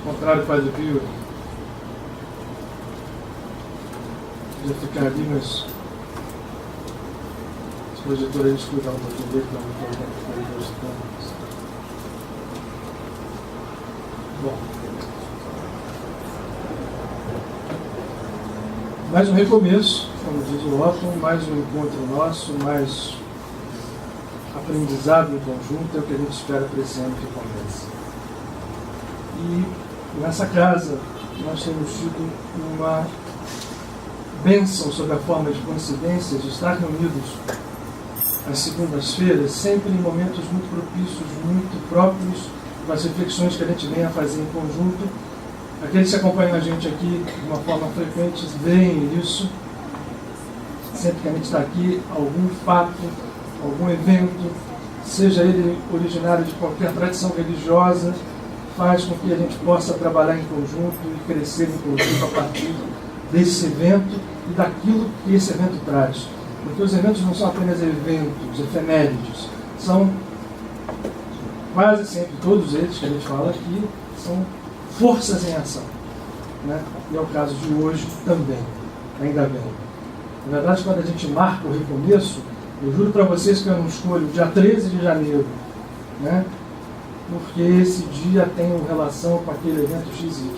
contrário, Padre Pio. Podia ficar ali, mas os projetores eles cuidam um pouquinho dele, para não ter bom. Mais um recomeço, como diz o Otton, mais um encontro nosso, mais aprendizado em conjunto, é o que a gente espera para esse ano que começa. E nessa casa nós temos tido uma bênção sob a forma de coincidências de estar reunidos às segundas-feiras, sempre em momentos muito propícios, muito próprios, com as reflexões que a gente vem a fazer em conjunto. Aqueles que acompanham a gente aqui de uma forma frequente veem isso. Sempre que a gente está aqui, algum fato, algum evento, seja ele originário de qualquer tradição religiosa, faz com que a gente possa trabalhar em conjunto e crescer em conjunto a partir desse evento e daquilo que esse evento traz. Porque os eventos não são apenas eventos efemérides, são quase sempre todos eles que a gente fala aqui, são forças em ação. Né? E é o caso de hoje também, ainda bem. Na verdade, quando a gente marca o recomeço, eu juro para vocês que eu não escolho o dia 13 de janeiro, né? Porque esse dia tem relação com aquele evento XY.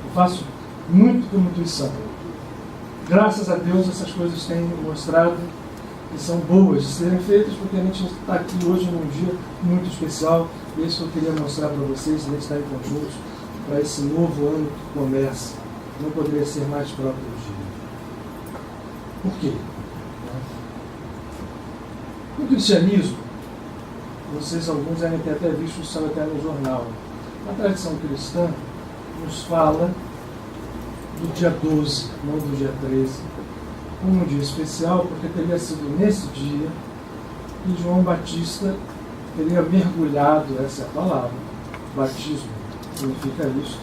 Eu faço muito por intuição. Graças a Deus essas coisas têm mostrado que são boas de serem feitas, porque a gente está aqui hoje num dia muito especial, e é isso que eu queria mostrar para vocês, a gente está em conjunto para esse novo ano que começa. Não poderia ser mais próprio dia. Por quê? No cristianismo, vocês alguns devem ter até visto isso até no jornal. A tradição cristã nos fala do dia 12, não do dia 13, como um dia especial, porque teria sido nesse dia que João Batista teria mergulhado, essa é a palavra, batismo significa isso,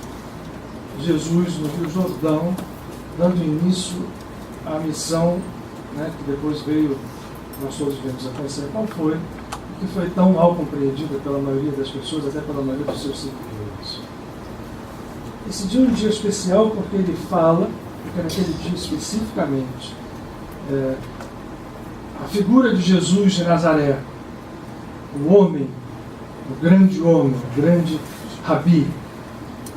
Jesus no Rio Jordão, dando início à missão, né, que depois veio, nós todos viemos a conhecer qual foi, e que foi tão mal compreendida pela maioria das pessoas, até pela maioria dos seus seguidores. Esse dia é um dia especial porque ele fala, porque naquele dia especificamente, a figura de Jesus de Nazaré, o homem, o grande Rabi,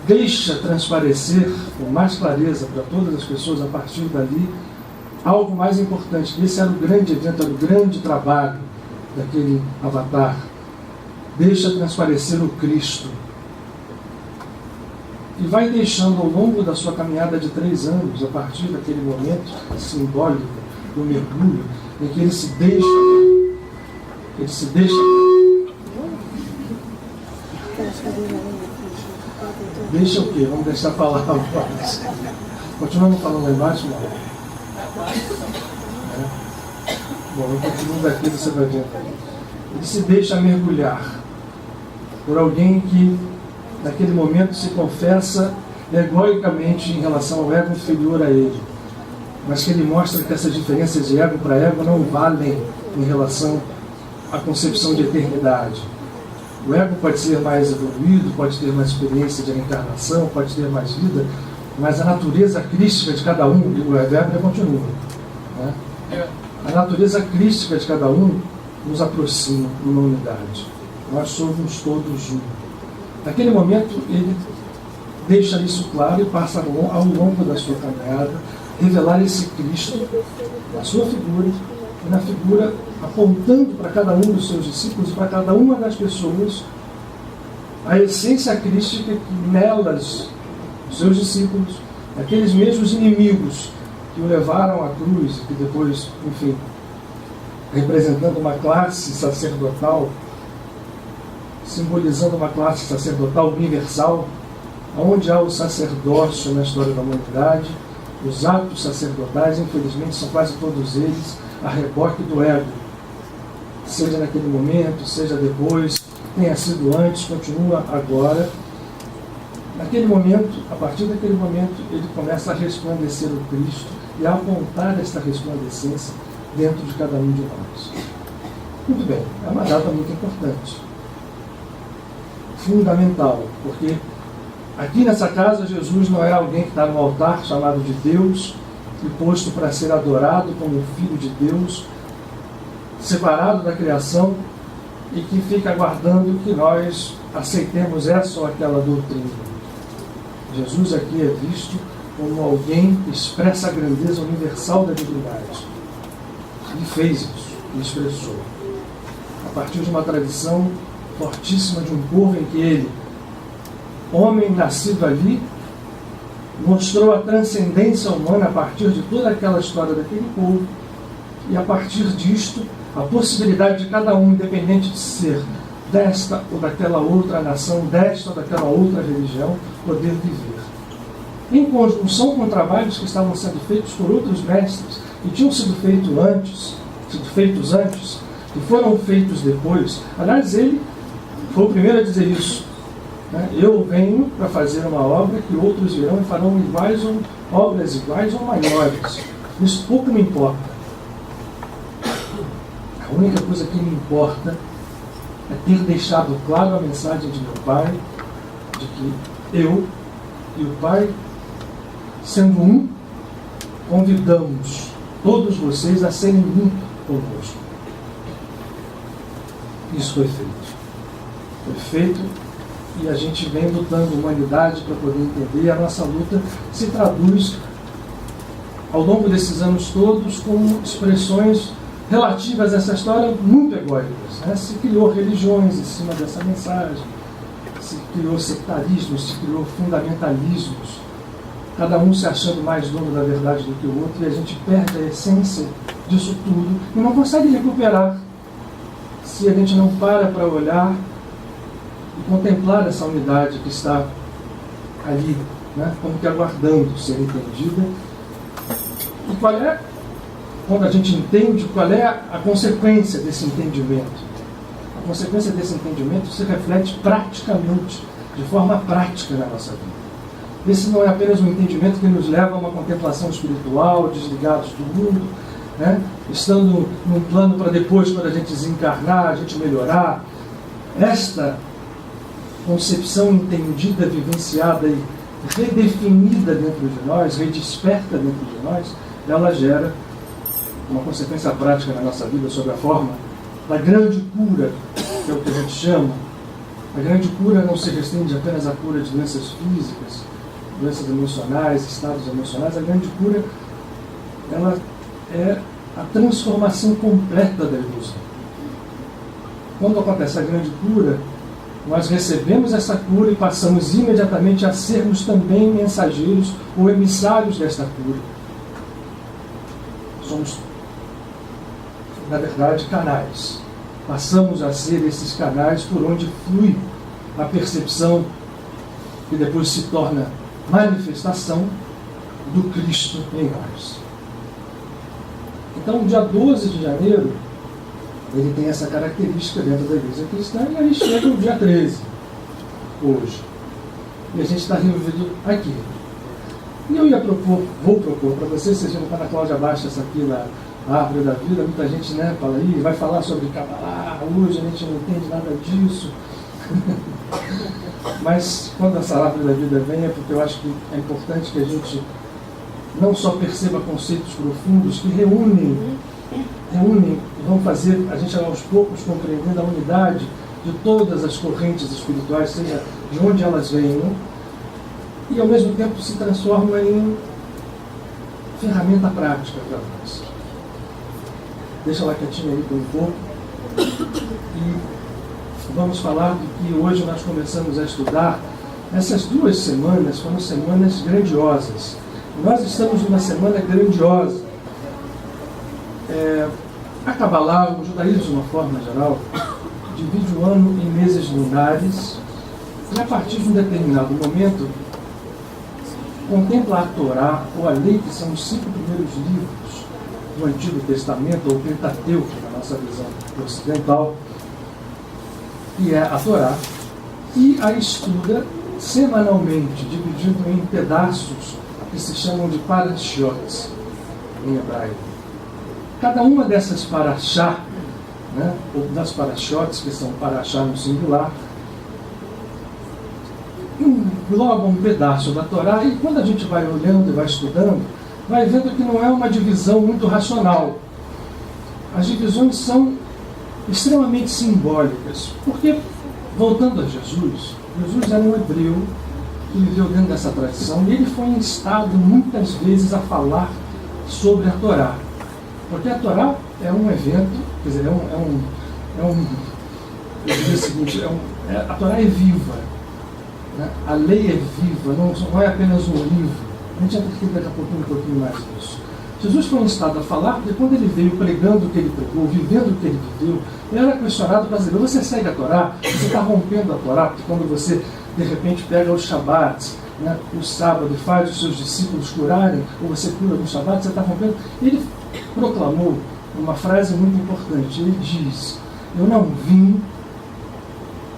deixa transparecer com mais clareza para todas as pessoas a partir dali algo mais importante, que esse era o grande evento, era o grande trabalho daquele avatar. Deixa transparecer o Cristo. E vai deixando ao longo da sua caminhada de 3 anos, a partir daquele momento simbólico do mergulho, em que ele se deixa. Deixa o quê? Vamos deixar falar a voz. Continuamos falando lá embaixo, não? Bom, eu continuo daqui, você vai ver. Ele se deixa mergulhar por alguém que naquele momento se confessa egoicamente em relação ao ego inferior a ele, mas que ele mostra que essas diferenças de ego para ego não valem em relação à concepção de eternidade. O ego pode ser mais evoluído, pode ter mais experiência de reencarnação, pode ter mais vida, mas a natureza crística de cada um, o Weber continua, né? A natureza crística de cada um nos aproxima numa unidade. Nós somos todos um. Naquele momento, ele deixa isso claro e passa ao longo da sua caminhada revelar esse Cristo na sua figura e na figura apontando para cada um dos seus discípulos e para cada uma das pessoas a essência crística que nelas, os seus discípulos, aqueles mesmos inimigos que o levaram à cruz e que depois, enfim, representando uma classe sacerdotal, simbolizando uma classe sacerdotal universal, onde há o sacerdócio na história da humanidade, os atos sacerdotais, infelizmente, são quase todos eles a reboque do ego. Seja naquele momento, seja depois, tenha sido antes, continua agora. Naquele momento, a partir daquele momento, ele começa a resplandecer o Cristo e a apontar esta resplandecência dentro de cada um de nós. Muito bem, é uma data muito importante. Fundamental, porque Aqui nessa casa, Jesus não é alguém que está no altar chamado de Deus e posto para ser adorado como Filho de Deus, separado da criação e que fica aguardando que nós aceitemos essa ou aquela doutrina. Jesus aqui é visto como alguém que expressa a grandeza universal da divindade. E fez isso, e expressou. A partir de uma tradição fortíssima de um povo em que ele, homem nascido ali, mostrou a transcendência humana a partir de toda aquela história daquele povo, e a partir disto, a possibilidade de cada um, independente de ser desta ou daquela outra nação, desta ou daquela outra religião, poder viver. Em conjunção com trabalhos que estavam sendo feitos por outros mestres, que tinham sido feitos antes, que foram feitos depois. Aliás, ele foi o primeiro a dizer isso. Eu venho para fazer uma obra que outros virão e farão iguais ou obras iguais ou maiores. Isso pouco me importa. A única coisa que me importa é ter deixado claro a mensagem de meu Pai, de que eu e o Pai, sendo um, convidamos todos vocês a serem um conosco. Isso foi feito. Foi feito e a gente vem lutando humanidade para poder entender. A nossa luta se traduz ao longo desses anos todos com expressões relativas a essa história muito egóicas. Se criou religiões em cima dessa mensagem, se criou sectarismos, se criou fundamentalismos, cada um se achando mais dono da verdade do que o outro, e a gente perde a essência disso tudo e não consegue recuperar se a gente não para olhar e contemplar essa unidade que está ali, como que aguardando ser entendida. E qual é, quando a gente entende, qual é a consequência desse entendimento? A consequência desse entendimento se reflete praticamente, de forma prática na nossa vida. Esse não é apenas um entendimento que nos leva a uma contemplação espiritual, desligados do mundo, estando num plano para depois, quando a gente desencarnar, a gente melhorar. Esta concepção entendida, vivenciada e redefinida dentro de nós, redesperta dentro de nós, ela gera uma consequência prática na nossa vida sob a forma da grande cura, que é o que a gente chama. A grande cura não se restringe apenas à cura de doenças físicas, doenças emocionais, estados emocionais. A grande cura, ela é a transformação completa da ilusão. Quando acontece a grande cura, nós recebemos essa cura e passamos imediatamente a sermos também mensageiros ou emissários desta cura. Somos, na verdade, canais. Passamos a ser esses canais por onde flui a percepção que depois se torna manifestação do Cristo em nós. Então, o dia 12 de janeiro, ele tem essa característica dentro da Igreja Cristã, e aí chega o dia 13, hoje. E a gente está reunido aqui. E eu vou propor para vocês viram quando a Cláudia baixa essa aqui na Árvore da Vida, muita gente fala aí, vai falar sobre Kabbalah, hoje a gente não entende nada disso. Mas quando essa Árvore da Vida vem, é porque eu acho que é importante que a gente não só perceba conceitos profundos que reúnem e vão fazer a gente aos poucos compreendendo a unidade de todas as correntes espirituais, seja de onde elas venham, e ao mesmo tempo se transforma em ferramenta prática para nós. Deixa ela quietinha aí por um pouco e vamos falar do que hoje nós começamos a estudar. Essas 2 semanas foram semanas grandiosas. Nós estamos numa semana grandiosa. A Kabbalah, o judaísmo de uma forma geral, divide o ano em meses lunares e a partir de um determinado momento contempla a Torá ou a lei, que são os 5 primeiros livros do Antigo Testamento, ou Pentateuco, na nossa visão ocidental, que é a Torá, e a estuda semanalmente, dividindo em pedaços que se chamam de parashiot em hebraico. Cada uma dessas parashá, ou das parashotes, que são parashá no singular, engloba um pedaço da Torá, e quando a gente vai olhando e vai estudando, vai vendo que não é uma divisão muito racional. As divisões são extremamente simbólicas, porque, voltando a Jesus era um hebreu que viveu dentro dessa tradição, e ele foi instado muitas vezes a falar sobre a Torá, porque a Torá é um evento, quer dizer, eu diria o seguinte, a Torá é viva, né? A lei é viva, não é apenas um livro. A gente vai ter que daqui a pouquinho um pouquinho mais disso. Jesus foi instado a falar, porque quando ele veio pregando o que ele pregou, vivendo o que ele viveu, ele era questionado para dizer: você segue a Torá? Você está rompendo a Torá? Porque quando você, de repente, pega os Shabat, né, o sábado, e faz os seus discípulos curarem, ou você cura no Shabat, você está rompendo. Ele proclamou uma frase muito importante. Ele diz: eu não vim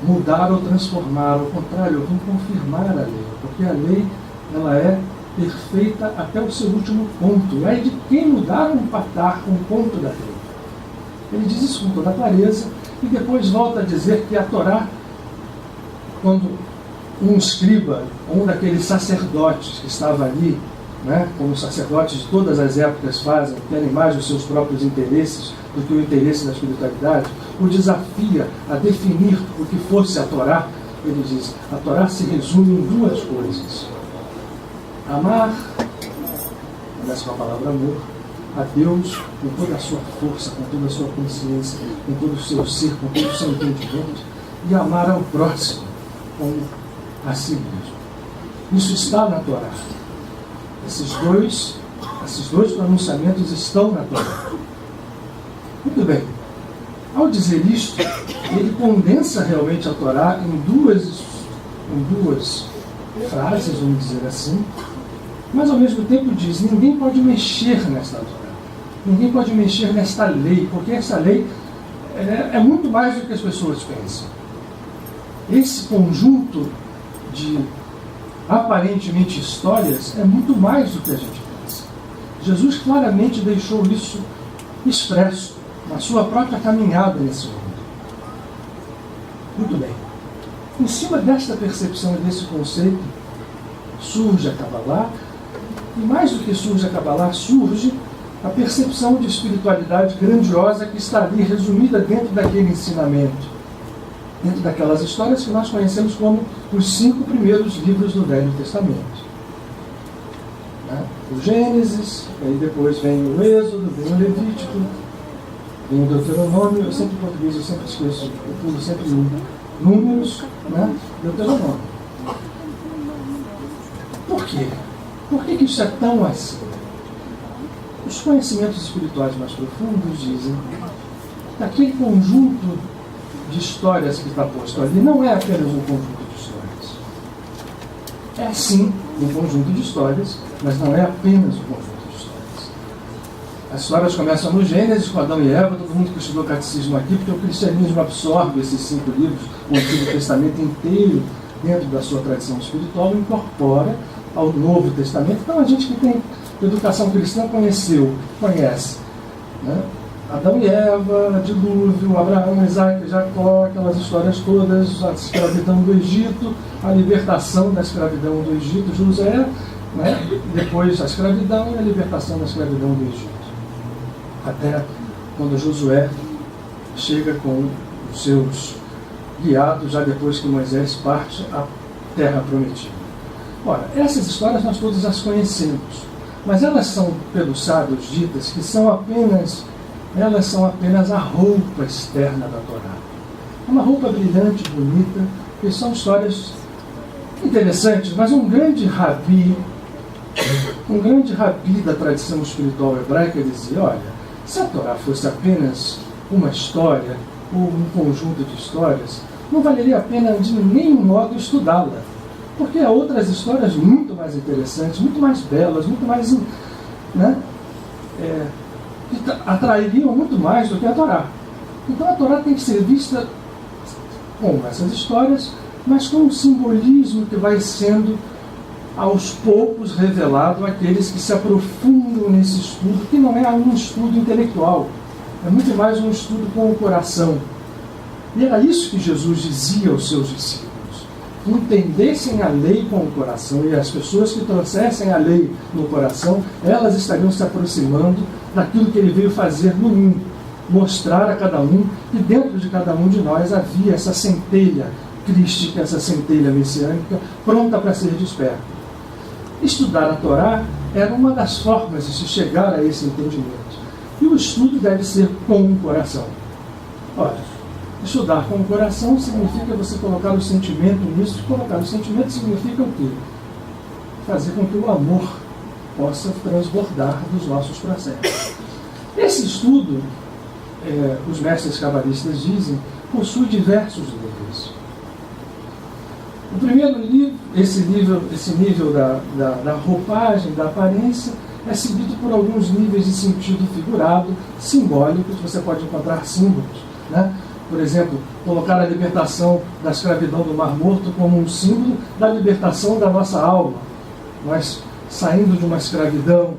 mudar ou transformar, ao contrário, eu vim confirmar a lei, porque a lei, ela é perfeita até o seu último ponto. E aí de quem mudar ou empatar com o ponto da lei. Ele diz isso com toda clareza, e depois volta a dizer que a Torá, quando um escriba, um daqueles sacerdotes que estava ali, né, como os sacerdotes de todas as épocas fazem, querem mais os seus próprios interesses do que o interesse da espiritualidade, o desafia a definir o que fosse a Torá. Ele diz: a Torá se resume em duas coisas: amar, começa com a palavra amor, a Deus com toda a sua força, com toda a sua consciência, com todo o seu ser, com todo o seu entendimento, e amar ao próximo como a si mesmo. Isso está na Torá. Esses dois pronunciamentos estão na Torá. Muito bem. Ao dizer isto, ele condensa realmente a Torá em duas frases, vamos dizer assim, mas ao mesmo tempo diz: ninguém pode mexer nesta Torá, ninguém pode mexer nesta lei, porque essa lei é muito mais do que as pessoas pensam. Esse conjunto de aparentemente histórias é muito mais do que a gente pensa. Jesus claramente deixou isso expresso na sua própria caminhada nesse mundo. Muito bem. Em cima desta percepção e desse conceito, surge a Kabbalah, e mais do que surge a Kabbalah, surge a percepção de espiritualidade grandiosa que está ali resumida dentro daquele ensinamento, dentro daquelas histórias que nós conhecemos como os 5 primeiros livros do Velho Testamento. O Gênesis, aí depois vem o Êxodo, vem o Levítico, vem o Deuteronômio. Eu sempre em português, eu sempre esqueço, eu pulo sempre Números, né? Deuteronômio. Por quê? Por que isso é tão assim? Os conhecimentos espirituais mais profundos dizem que aquele conjunto de histórias que está posto ali não é apenas um conjunto de histórias. É sim um conjunto de histórias, mas não é apenas um conjunto de histórias. As histórias começam no Gênesis, com Adão e Eva. Todo mundo que estudou catecismo aqui, porque o cristianismo absorve esses 5 livros, o Antigo Testamento inteiro, dentro da sua tradição espiritual, e incorpora ao Novo Testamento. Então a gente que tem educação cristã conhece, né? Adão e Eva, dilúvio, Abraão, Isaac, Jacó, aquelas histórias todas, a escravidão do Egito, a libertação da escravidão do Egito, José, né? Depois a escravidão e a libertação da escravidão do Egito. Até quando Josué chega com os seus guiados, já depois que Moisés parte à terra prometida. Ora, essas histórias nós todos as conhecemos, mas elas são, pelos sábios, ditas que elas são apenas a roupa externa da Torá. É uma roupa brilhante, bonita, que são histórias interessantes, mas um grande rabi da tradição espiritual hebraica dizia: olha, se a Torá fosse apenas uma história ou um conjunto de histórias, não valeria a pena de nenhum modo estudá-la, porque há outras histórias muito mais interessantes, muito mais belas, muito mais, né, que atrairiam muito mais do que a Torá. Então a Torá tem que ser vista com essas histórias, mas com um simbolismo que vai sendo aos poucos revelado àqueles que se aprofundam nesse estudo, que não é um estudo intelectual, é muito mais um estudo com o coração. E era isso que Jesus dizia aos seus discípulos: entendessem a lei com o coração, e as pessoas que trouxessem a lei no coração, elas estariam se aproximando daquilo que ele veio fazer no mundo, mostrar a cada um que dentro de cada um de nós havia essa centelha crística, essa centelha messiânica, pronta para ser desperta. Estudar a Torá era uma das formas de se chegar a esse entendimento. E o estudo deve ser com o coração. Ora, estudar com o coração significa você colocar o sentimento nisso. Colocar o sentimento significa o quê? Fazer com que o amor possa transbordar dos nossos processos. Esse estudo, os mestres cabalistas dizem, possui diversos níveis. O primeiro nível, esse nível da roupagem, da aparência, é seguido por alguns níveis de sentido figurado, simbólico, que você pode encontrar símbolos, né? Por exemplo, colocar a libertação da escravidão do Mar Morto como um símbolo da libertação da nossa alma. Nós saindo de uma escravidão.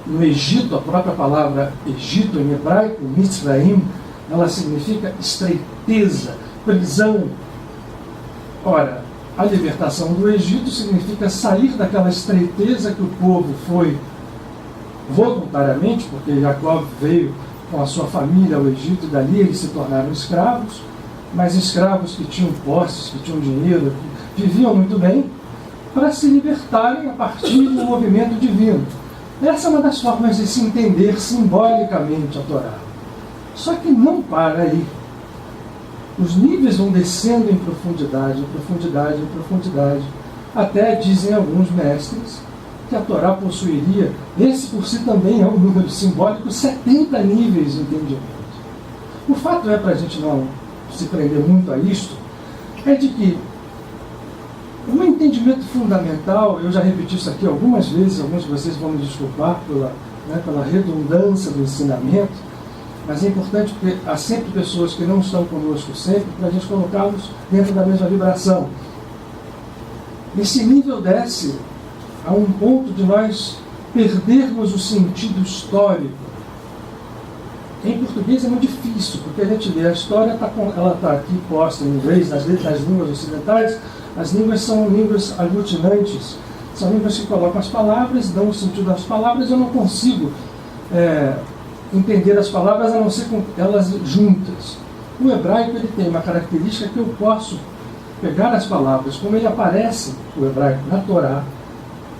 No Egito, a própria palavra Egito em hebraico, Mitzrayim, ela significa estreiteza, prisão. Ora, a libertação do Egito significa sair daquela estreiteza que o povo foi voluntariamente, porque Jacó veio com a sua família ao Egito e dali eles se tornaram escravos, mas escravos que tinham posses, que tinham dinheiro, que viviam muito bem, para se libertarem a partir do movimento divino. Essa é uma das formas de se entender simbolicamente a Torá. Só que não para aí. Os níveis vão descendo em profundidade, em profundidade, em profundidade, até, dizem alguns mestres, que a Torá possuiria, esse por si também é um número simbólico, 70 níveis de entendimento. O fato é, para a gente não se prender muito a isto, é de que um entendimento fundamental, eu já repeti isso aqui algumas vezes, alguns de vocês vão me desculpar pela redundância do ensinamento, mas é importante porque há sempre pessoas que não estão conosco sempre, para a gente colocá-los dentro da mesma vibração. Esse nível desce a um ponto de nós perdermos o sentido histórico. Em português é muito difícil, porque a gente lê a história, ela está aqui posta em inglês, nas línguas ocidentais. As línguas são línguas aglutinantes, são línguas que colocam as palavras, dão o sentido das palavras. Eu não consigo entender as palavras a não ser com elas juntas. O hebraico ele tem uma característica que eu posso pegar as palavras, como ele aparece, o hebraico, na Torá,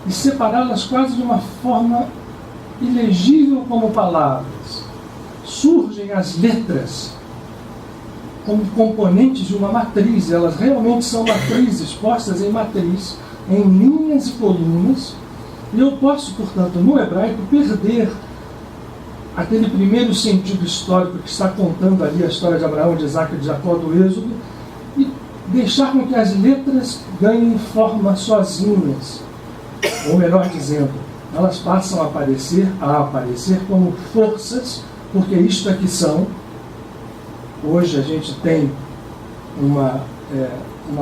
e separá-las quase de uma forma ilegível como palavras. Surgem as letras como componentes de uma matriz, elas realmente são matrizes, postas em matriz, em linhas e colunas, e eu posso, portanto, no hebraico, perder aquele primeiro sentido histórico que está contando ali a história de Abraão, de Isaac e de Jacó, do Êxodo, e deixar com que as letras ganhem forma sozinhas, ou melhor dizendo, elas passam a aparecer como forças, porque isto é que são. Hoje a gente tem uma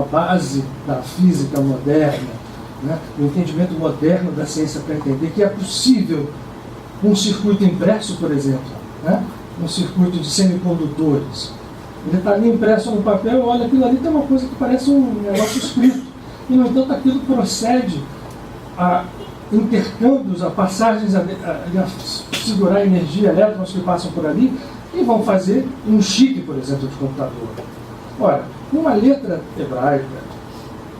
base da física moderna, né, um entendimento moderno da ciência para entender que é possível um circuito impresso, por exemplo, né, um circuito de semicondutores. Ele está ali impresso no papel, olha, aquilo ali tem uma coisa que parece um negócio escrito. E, no entanto, aquilo procede a intercâmbios, a passagens, a segurar a energia elétrica que passam por ali, e vão fazer um chip, por exemplo, de computador. Ora, uma letra hebraica,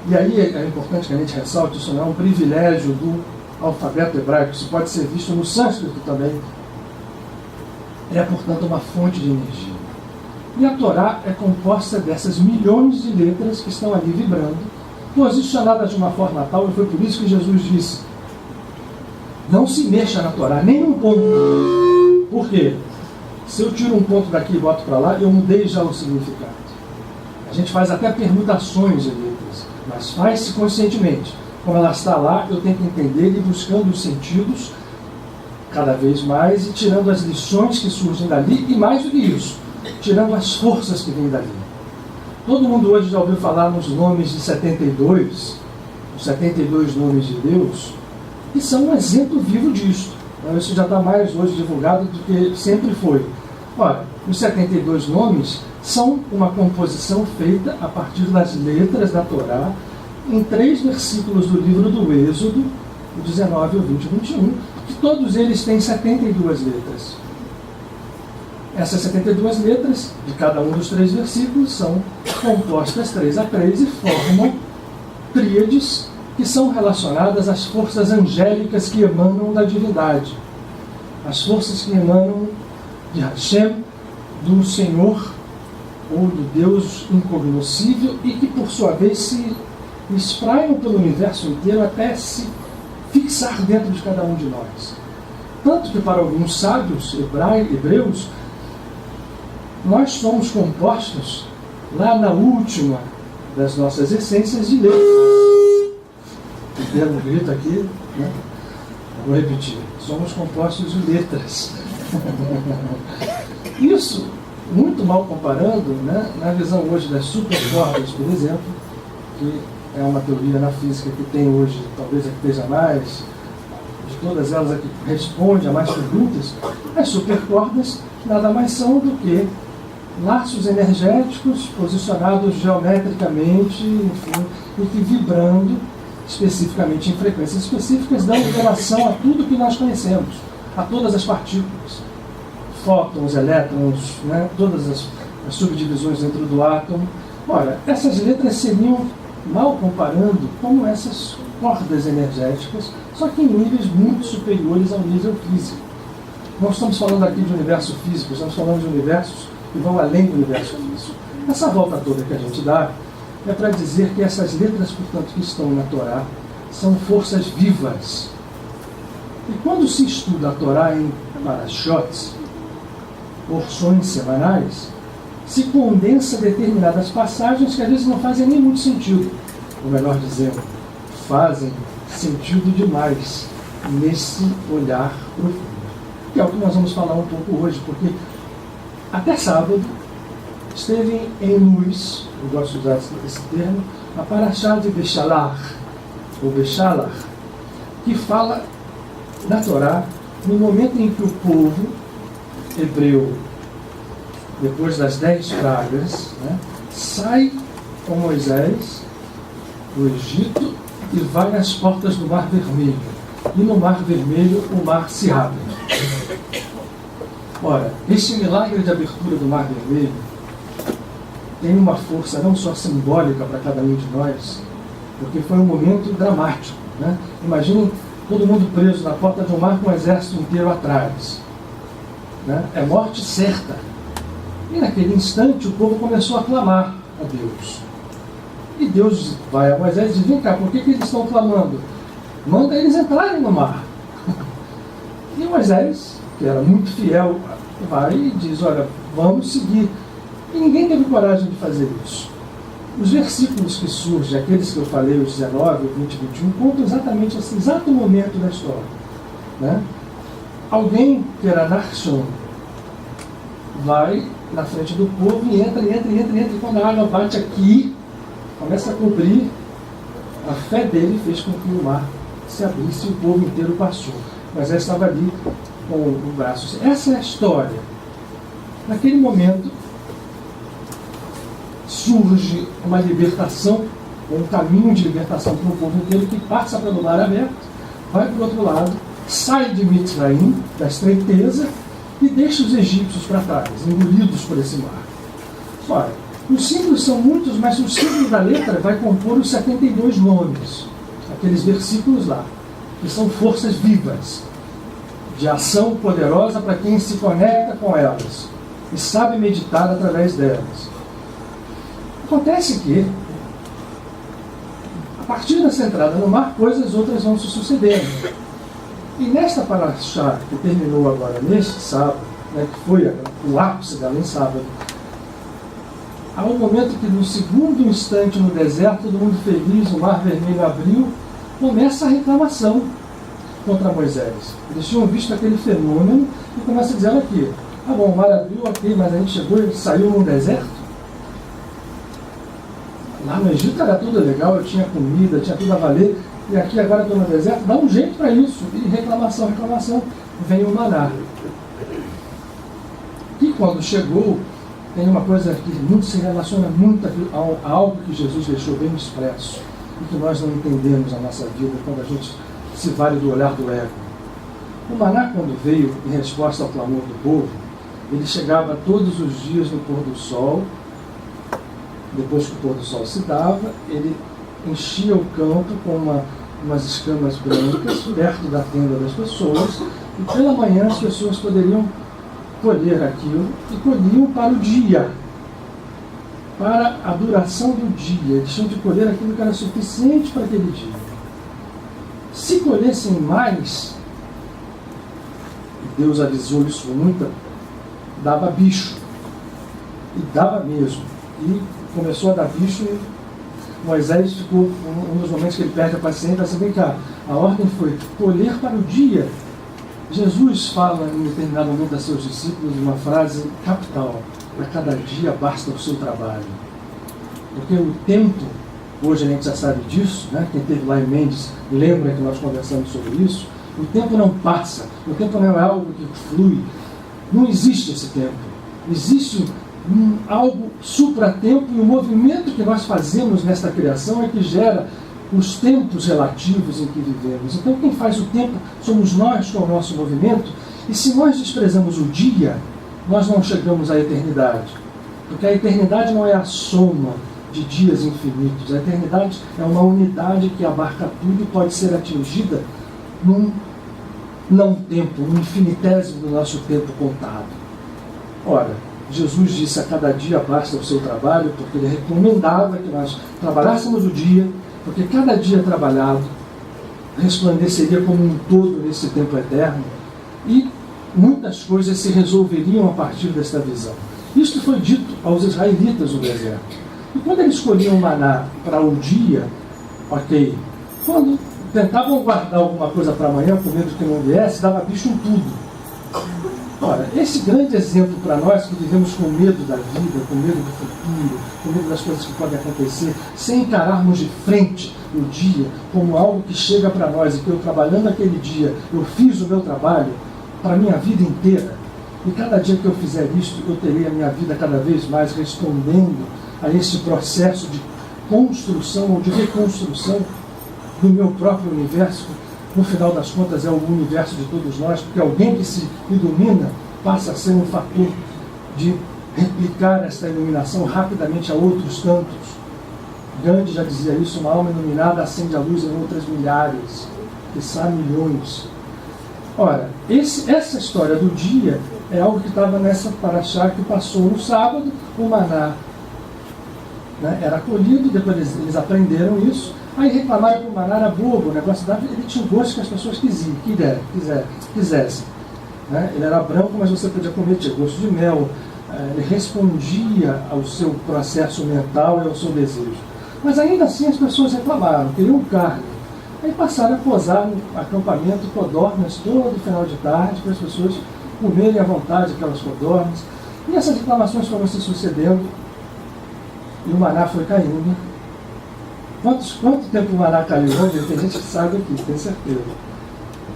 e aí é importante que a gente ressalte, isso não é um privilégio do alfabeto hebraico, isso pode ser visto no sânscrito também, é, portanto, uma fonte de energia. E a Torá é composta dessas milhões de letras que estão ali vibrando, posicionadas de uma forma tal, e foi por isso que Jesus disse: não se mexa na Torá, nem um ponto. Por quê? Se eu tiro um ponto daqui e boto para lá, eu mudei já o significado. A gente faz até permutações de letras, mas faz-se conscientemente. Como ela está lá, eu tenho que entender e buscando os sentidos cada vez mais e tirando as lições que surgem dali, e mais do que isso, tirando as forças que vêm dali. Todo mundo hoje já ouviu falar nos nomes de 72, os 72 nomes de Deus, que são um exemplo vivo disso. Isso já está mais hoje divulgado do que sempre foi. Ora, Os 72 nomes são uma composição feita a partir das letras da Torá em 3 versículos do livro do Êxodo, o 19, o 20 e o 21, que todos eles têm 72 letras. Essas 72 letras, de cada um dos 3 versículos, são compostas 3 a 3 e formam tríades que são relacionadas às forças angélicas que emanam da divindade. As forças que emanam de Hashem, do Senhor, ou do Deus incognoscível, e que, por sua vez, se espraiam pelo universo inteiro até se fixar dentro de cada um de nós. Tanto que, para alguns sábios hebreus, nós somos compostos, lá na última das nossas essências, de letras. Deram um grito aqui, né? Vou repetir. Somos compostos de letras. Isso, muito mal comparando, né, na visão hoje das supercordas, por exemplo, que é uma teoria na física que tem hoje, talvez a que esteja mais, de todas elas a que responde a mais perguntas, as supercordas nada mais são do que laços energéticos posicionados geometricamente, enfim, e que vibrando especificamente em frequências específicas, dando relação a tudo que nós conhecemos, a todas as partículas, fótons, elétrons, né, todas as subdivisões dentro do átomo. Ora, essas letras seriam, mal comparando, como essas cordas energéticas, só que em níveis muito superiores ao nível físico. Não estamos falando aqui de universo físico, estamos falando de universos que vão além do universo físico. Essa volta toda que a gente dá é para dizer que essas letras, portanto, que estão na Torá, são forças vivas. E quando se estuda a Torá em parashot, porções semanais, se condensa determinadas passagens que às vezes não fazem nem muito sentido, ou melhor dizendo, fazem sentido demais nesse olhar profundo. Que é o que nós vamos falar um pouco hoje, porque até sábado esteve em luz, eu gosto de usar esse termo, a Parashá de Beshalach, ou Beshalach, que fala da Torá no momento em que o povo hebreu, depois das 10 pragas, né, sai com Moisés do Egito e vai às portas do Mar Vermelho. E no Mar Vermelho o mar se abre. Ora, este milagre de abertura do Mar Vermelho tem uma força não só simbólica para cada um de nós, porque foi um momento dramático, né? Imaginem todo mundo preso na porta de um mar com o exército inteiro atrás, né? É morte certa. E naquele instante o povo começou a clamar a Deus. E Deus vai a Moisés e diz: vem cá, por que eles estão clamando? Manda eles entrarem no mar. E Moisés, que era muito fiel, vai e diz: olha, vamos seguir. E ninguém teve coragem de fazer isso. Os versículos que surgem, aqueles que eu falei, os 19, 20 e 21, contam exatamente esse exato momento da história, né? Alguém que era Nachshon vai na frente do povo e entra, e quando a água bate aqui, começa a cobrir, a fé dele fez com que o mar se abrisse e o povo inteiro passou. Mas ela estava ali com o braço. Essa é a história. Naquele momento surge uma libertação, um caminho de libertação para o povo inteiro que passa pelo mar aberto, vai para o outro lado, sai de Mitzraim, da estreiteza, e deixa os egípcios para trás, engolidos por esse mar. Ora, os símbolos são muitos, mas o símbolo da letra vai compor os 72 nomes, aqueles versículos lá, que são forças vivas, de ação poderosa para quem se conecta com elas e sabe meditar através delas. Acontece que, a partir dessa entrada no mar, coisas outras vão se sucedendo. E nesta Parashá, que terminou agora neste sábado, né, que foi o ápice dela em sábado, há um momento que no segundo instante no deserto, todo mundo feliz, o Mar Vermelho abriu, começa a reclamação contra Moisés. Eles tinham visto aquele fenômeno e começa a dizer: olha aqui, ah bom, o mar abriu aqui, mas a gente chegou e saiu num deserto. Lá no Egito era tudo legal, eu tinha comida, tinha tudo a valer, e aqui agora estou no deserto. Dá um jeito para isso. E reclamação, vem o maná. Que quando chegou, tem uma coisa que muito se relaciona muito a algo que Jesus deixou bem expresso e que nós não entendemos na nossa vida quando a gente se vale do olhar do ego. O maná, quando veio em resposta ao clamor do povo, ele chegava todos os dias no pôr do sol. Depois que o pôr do sol se dava, ele enchia o campo com umas escamas brancas perto da tenda das pessoas, e pela manhã as pessoas poderiam colher aquilo e colhiam para o dia, para a duração do dia. Eles tinham de colher aquilo que era suficiente para aquele dia. Se colhessem mais, Deus avisou isso muito, dava bicho. E dava mesmo. E começou a dar bicho e Moisés ficou, um dos momentos que ele perde a paciência, assim, vem cá, a ordem foi colher para o dia. Jesus fala em determinado momento a seus discípulos uma frase capital: para cada dia basta o seu trabalho. Porque o tempo, hoje a gente já sabe disso, né? Quem esteve lá em Mendes lembra que nós conversamos sobre isso. O tempo não passa, o tempo não é algo que flui. Não existe esse tempo. Existe algo supra-tempo, e o movimento que nós fazemos nesta criação é que gera os tempos relativos em que vivemos. Então quem faz o tempo somos nós com o nosso movimento, e se nós desprezamos o dia, nós não chegamos à eternidade. Porque a eternidade não é a soma de dias infinitos. A eternidade é uma unidade que abarca tudo e pode ser atingida num não tempo, num infinitésimo do nosso tempo contado. Ora, Jesus disse: a cada dia basta o seu trabalho, porque ele recomendava que nós trabalhássemos o dia, porque cada dia trabalhado resplandeceria como um todo nesse tempo eterno, e muitas coisas se resolveriam a partir desta visão. Isto foi dito aos israelitas no deserto. E quando eles escolhiam o maná para o dia, ok, quando tentavam guardar alguma coisa para amanhã, com medo que não viesse, dava bicho em tudo. Ora, esse grande exemplo para nós que vivemos com medo da vida, com medo do futuro, com medo das coisas que podem acontecer, sem encararmos de frente o dia como algo que chega para nós, e que eu, trabalhando aquele dia, eu fiz o meu trabalho para a minha vida inteira, e cada dia que eu fizer isso, eu terei a minha vida cada vez mais respondendo a esse processo de construção ou de reconstrução do meu próprio universo. No final das contas é o universo de todos nós, porque alguém que se ilumina passa a ser um fator de replicar essa iluminação rapidamente a outros tantos. Gandhi já dizia isso: uma alma iluminada acende a luz em outras milhares, quiçá milhões. Ora, essa história do dia é algo que estava nessa paraxá que passou no sábado. O maná, né, era colhido, depois eles aprenderam isso. Aí reclamaram que o maná era bobo, o negócio dava, ele tinha o gosto que as pessoas quisessem. Né? Ele era branco, mas você podia comer, tinha gosto de mel. Ele respondia ao seu processo mental e ao seu desejo. Mas ainda assim as pessoas reclamaram, queriam carne. Aí passaram a posar no acampamento codornas todo final de tarde, para as pessoas comerem à vontade aquelas codornas. E essas reclamações foram se sucedendo, e o maná foi caindo. Quanto tempo o maná caiu? Tem gente que sabe aqui, tem certeza.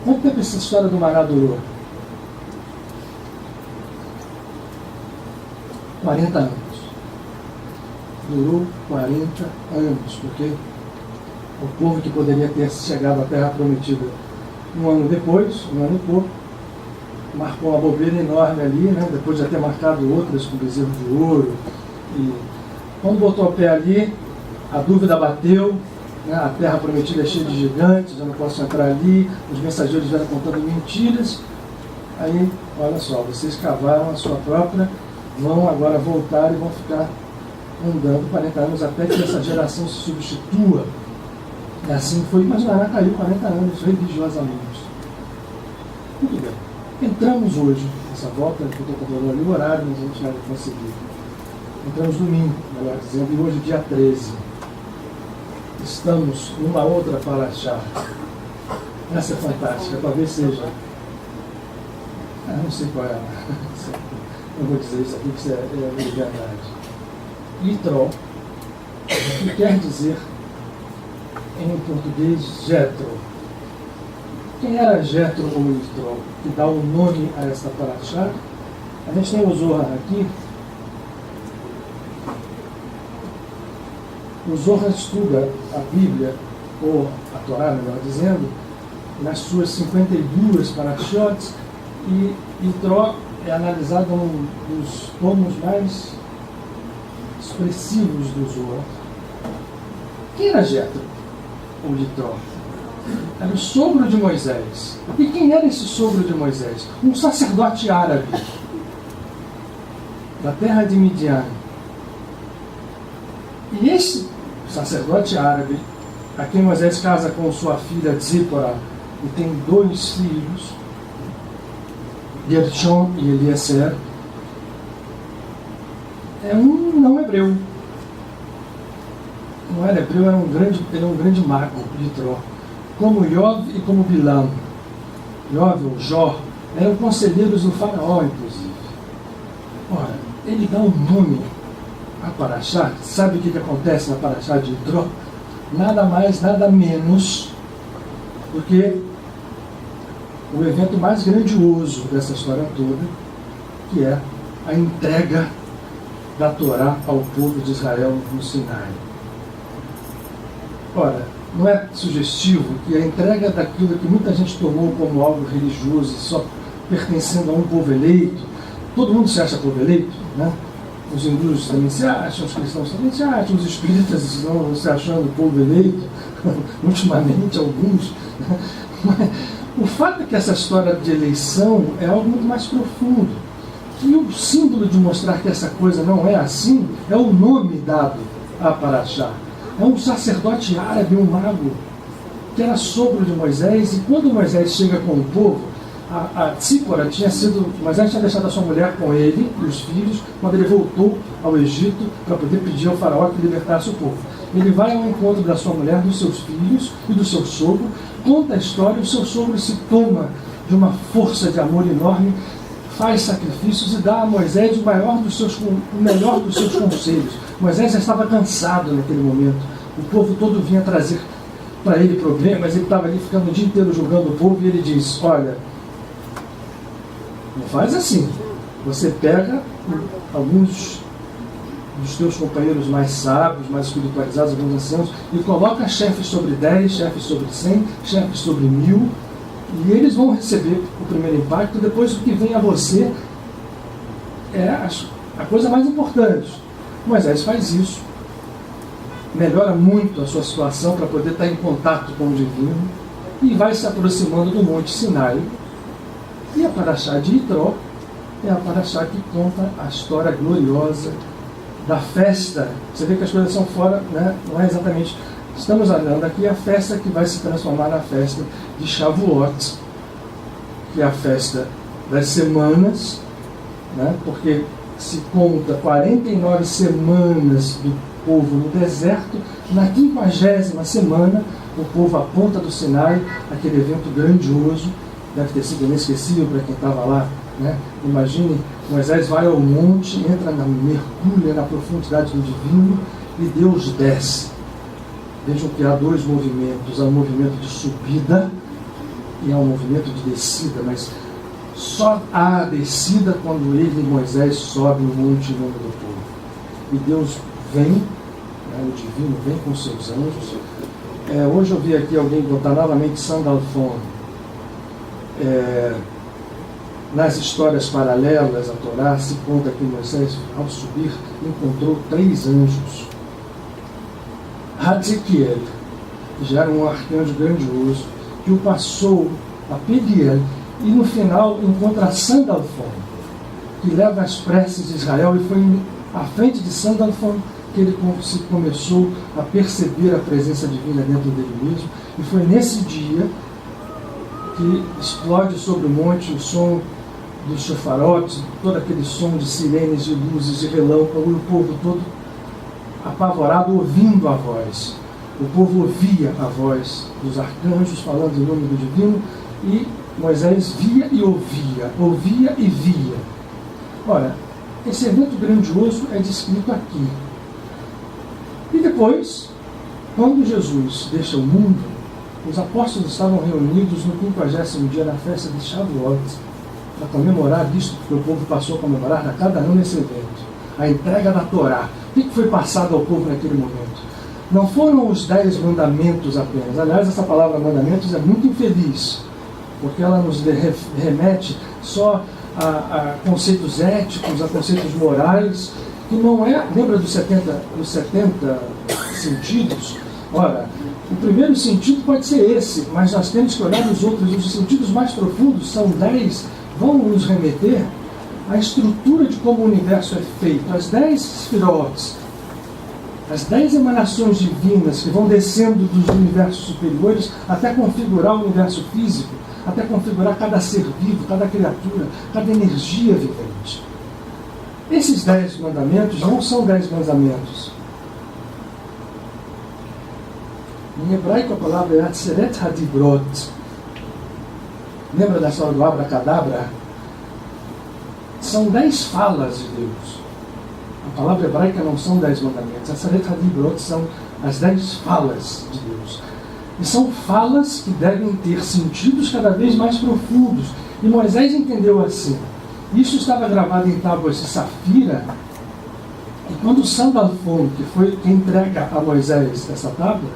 Quanto tempo essa história do maná durou? 40 anos. Durou 40 anos, porque o povo que poderia ter chegado à Terra Prometida um ano depois, um ano e pouco, marcou uma bobeira enorme ali, né? Depois de já ter marcado outras com bezerro de ouro. E quando botou o pé ali, a dúvida bateu, né? A Terra Prometida é cheia de gigantes, eu não posso entrar ali, os mensageiros vieram contando mentiras. Aí, olha só, vocês cavaram a sua própria, vão agora voltar e vão ficar andando 40 anos até que essa geração se substitua. E assim foi, mas o maná caiu 40 anos religiosamente. Muito bem. Entramos hoje, nessa volta, que eu estou falando ali o horário, mas a gente vai conseguir. Entramos domingo, melhor dizendo, e hoje dia 13. Estamos numa outra paraxá. Essa é fantástica, talvez seja. Não sei qual é. Não vou dizer isso aqui, porque é verdade. Yitro, que quer dizer em português Jetro. Quem era Jetro ou Yitro, que dá o nome a esta paraxá? A gente tem o Zohar aqui. O Zohar estuda a Bíblia, ou a Torá, melhor dizendo, nas suas 52 parashiot, e Yitro é analisado um dos tomos mais expressivos do Zohar. Quem era Jetro, ou Yitro? Era o sogro de Moisés. E quem era esse sogro de Moisés? Um sacerdote árabe, da terra de Midian. E esse sacerdote árabe, a quem Moisés casa com sua filha Zípora, e tem 2 filhos, Gershom e Eliezer, é um não hebreu. Não era hebreu, era um grande mago de Tró. Como Yov e como Bilam. Yov, ou Jó, eram conselheiros do faraó, inclusive. Ora, ele dá um nome a Parashá. Sabe o que acontece na Parashá de Yitro? Nada mais, nada menos do que o evento mais grandioso dessa história toda, que é a entrega da Torá ao povo de Israel no Sinai. Ora, não é sugestivo que a entrega daquilo que muita gente tomou como algo religioso, só pertencendo a um povo eleito, todo mundo se acha povo eleito, né? Os hindus também se acham, os cristãos também se acham, os espíritas estão se achando povo eleito, ultimamente alguns. Mas o fato é que essa história de eleição é algo muito mais profundo. E o símbolo de mostrar que essa coisa não é assim é o nome dado a Parashá. É um sacerdote árabe, um mago, que era sogro de Moisés, e quando Moisés chega com o povo, a Tzípora Moisés tinha deixado a sua mulher com ele e os filhos, quando ele voltou ao Egito para poder pedir ao faraó que libertasse o povo. Ele vai ao encontro da sua mulher, dos seus filhos e do seu sogro, conta a história, e o seu sogro se toma de uma força de amor enorme, faz sacrifícios e dá a Moisés o melhor dos seus conselhos. Moisés já estava cansado naquele momento. O povo todo vinha trazer para ele problemas, ele estava ali ficando o dia inteiro julgando o povo, e ele diz: olha, não faz assim. Você pega alguns dos teus companheiros mais sábios, mais espiritualizados, alguns anciãos, e coloca chefes sobre 10, chefes sobre 100, chefes sobre 1000, e eles vão receber o primeiro impacto. Depois o que vem a você é a coisa mais importante. Moisés faz isso, melhora muito a sua situação para poder estar em contato com o divino, e vai se aproximando do Monte Sinai. E a Parashá de Yitro é a Parashá que conta a história gloriosa da festa. Você vê que as coisas são fora, né? Não é exatamente. Estamos olhando aqui a festa que vai se transformar na festa de Shavuot, que é a festa das semanas, né? Porque se conta 49 semanas do povo no deserto. Na 50ª semana, o povo aponta do Sinai, aquele evento grandioso, deve ter sido inesquecível para quem estava lá, né? Imagine, Moisés vai ao monte, mergulha na profundidade do divino, e Deus desce. Vejam que há 2 movimentos: há um movimento de subida e há um movimento de descida, mas só há a descida quando ele, Moisés, sobe no monte em nome do povo. E Deus vem, né, o divino vem com seus anjos. Hoje eu vi aqui alguém botar novamente Sandalphon. Nas histórias paralelas à Torá, se conta que Moisés, ao subir, encontrou 3 anjos. Hatzikiel, que já era um arcanjo grandioso, que o passou a Peliel, e no final encontra Sandalphon, que leva as preces de Israel, e foi à frente de Sandalphon que ele começou a perceber a presença divina dentro dele mesmo, e foi nesse dia que explode sobre o monte o som dos chofarotes, todo aquele som de sirenes, de luzes, de relâmpago, e o povo todo apavorado ouvindo a voz. O povo ouvia a voz dos arcanjos falando em nome do divino, e Moisés via e ouvia e via. Ora, esse evento grandioso é descrito aqui. E depois, quando Jesus deixa o mundo, os apóstolos estavam reunidos no 50º dia na festa de Shavuot. para comemorar isto, porque o povo passou a comemorar a cada ano esse evento, a entrega da Torá. O que foi passado ao povo naquele momento? Não foram os 10 mandamentos apenas. Aliás, essa palavra mandamentos é muito infeliz, porque ela nos remete só a conceitos éticos, a conceitos morais, que não é... Lembra dos 70 sentidos? Ora, o primeiro sentido pode ser esse, mas nós temos que olhar os outros. Os sentidos mais profundos são 10, vão nos remeter à estrutura de como o universo é feito, as 10 sfirotes, as 10 emanações divinas que vão descendo dos universos superiores até configurar o universo físico, até configurar cada ser vivo, cada criatura, cada energia vivente. Esses 10 mandamentos não são 10 mandamentos. Em hebraico a palavra é Atzeret Hadibrot. Lembra da história do Abracadabra? São 10 falas de Deus. A palavra hebraica não são 10 mandamentos. Atzeret Hadibrot são as 10 falas de Deus. E são falas que devem ter sentidos cada vez mais profundos. E Moisés entendeu assim. Isso estava gravado em tábuas de safira. E quando Sandalfon, que foi quem entrega a Moisés essa tábua,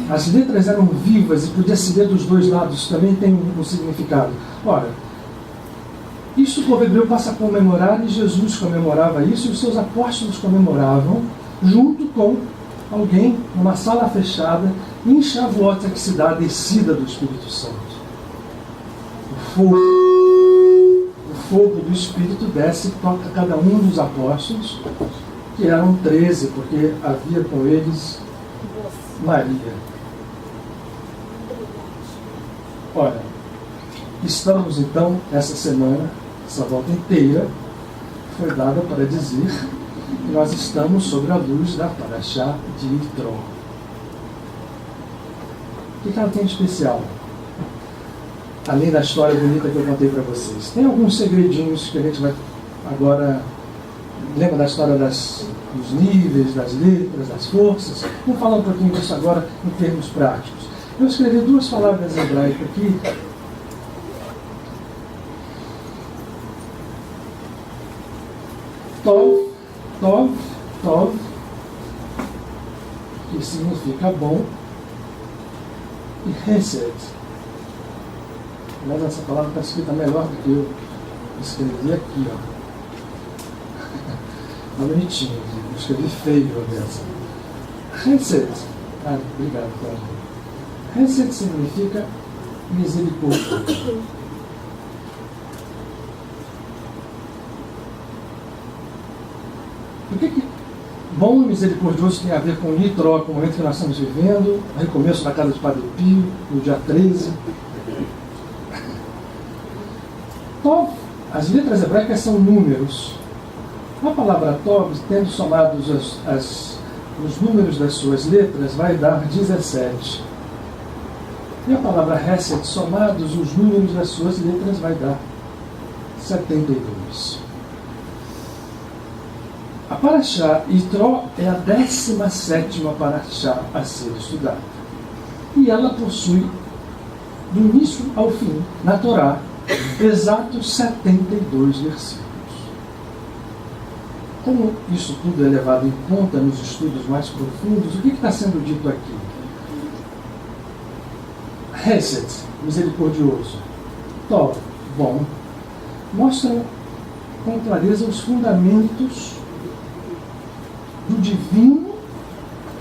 as letras eram vivas e podia se ler dos dois lados, também tem um significado. Ora, isso o povo hebreu passa a comemorar, e Jesus comemorava isso, e os seus apóstolos comemoravam, junto com alguém, numa sala fechada, em Shavuot, que se dá a descida do Espírito Santo. O fogo do Espírito desce e toca cada um dos apóstolos, que eram 13, porque havia com eles Maria. Olha, estamos então, essa semana, essa volta inteira, foi dada para dizer que nós estamos sobre a luz da Parashá de Yitro. O que ela tem de especial? Além da história bonita que eu contei para vocês. Tem alguns segredinhos que a gente vai agora... Lembra da história dos níveis, das letras, das forças? Vamos falar um pouquinho disso agora em termos práticos. Eu escrevi 2 palavras hebraicas aqui. Tov, que significa bom, e Hesed. Mas essa palavra está escrita melhor do que eu escrevi aqui, ó. Tá bonitinho, eu escrevi feio dessa. Hesed. Obrigado, Cláudio. Hesed significa misericórdia. O que bom e misericordioso tem a ver com Yitro, com o momento que nós estamos vivendo, o recomeço da casa de Padre Pio, no dia 13. Tov, as letras hebraicas são números. A palavra Tov, tendo somados os números das suas letras, vai dar 17. E a palavra Hesed, somados os números das suas letras, vai dar 72. A Parashá Yitro é a 17ª Parashá a ser estudada. E ela possui, do início ao fim, na Torá, exatos 72 versículos. Como isso tudo é levado em conta nos estudos mais profundos, o que está sendo dito aqui? Hesed, misericordioso. Tov, bom. Mostram com clareza os fundamentos do divino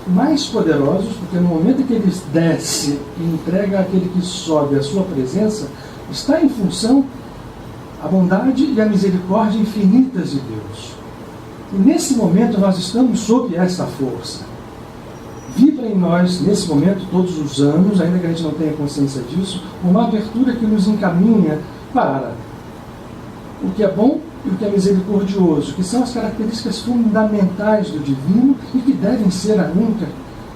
mais poderosos, porque no momento em que ele desce e entrega àquele que sobe a sua presença, está em função a bondade e a misericórdia infinitas de Deus. E nesse momento nós estamos sob essa força. Vibra em nós, nesse momento, todos os anos, ainda que a gente não tenha consciência disso, uma abertura que nos encaminha para o que é bom e o que é misericordioso, que são as características fundamentais do divino e que devem ser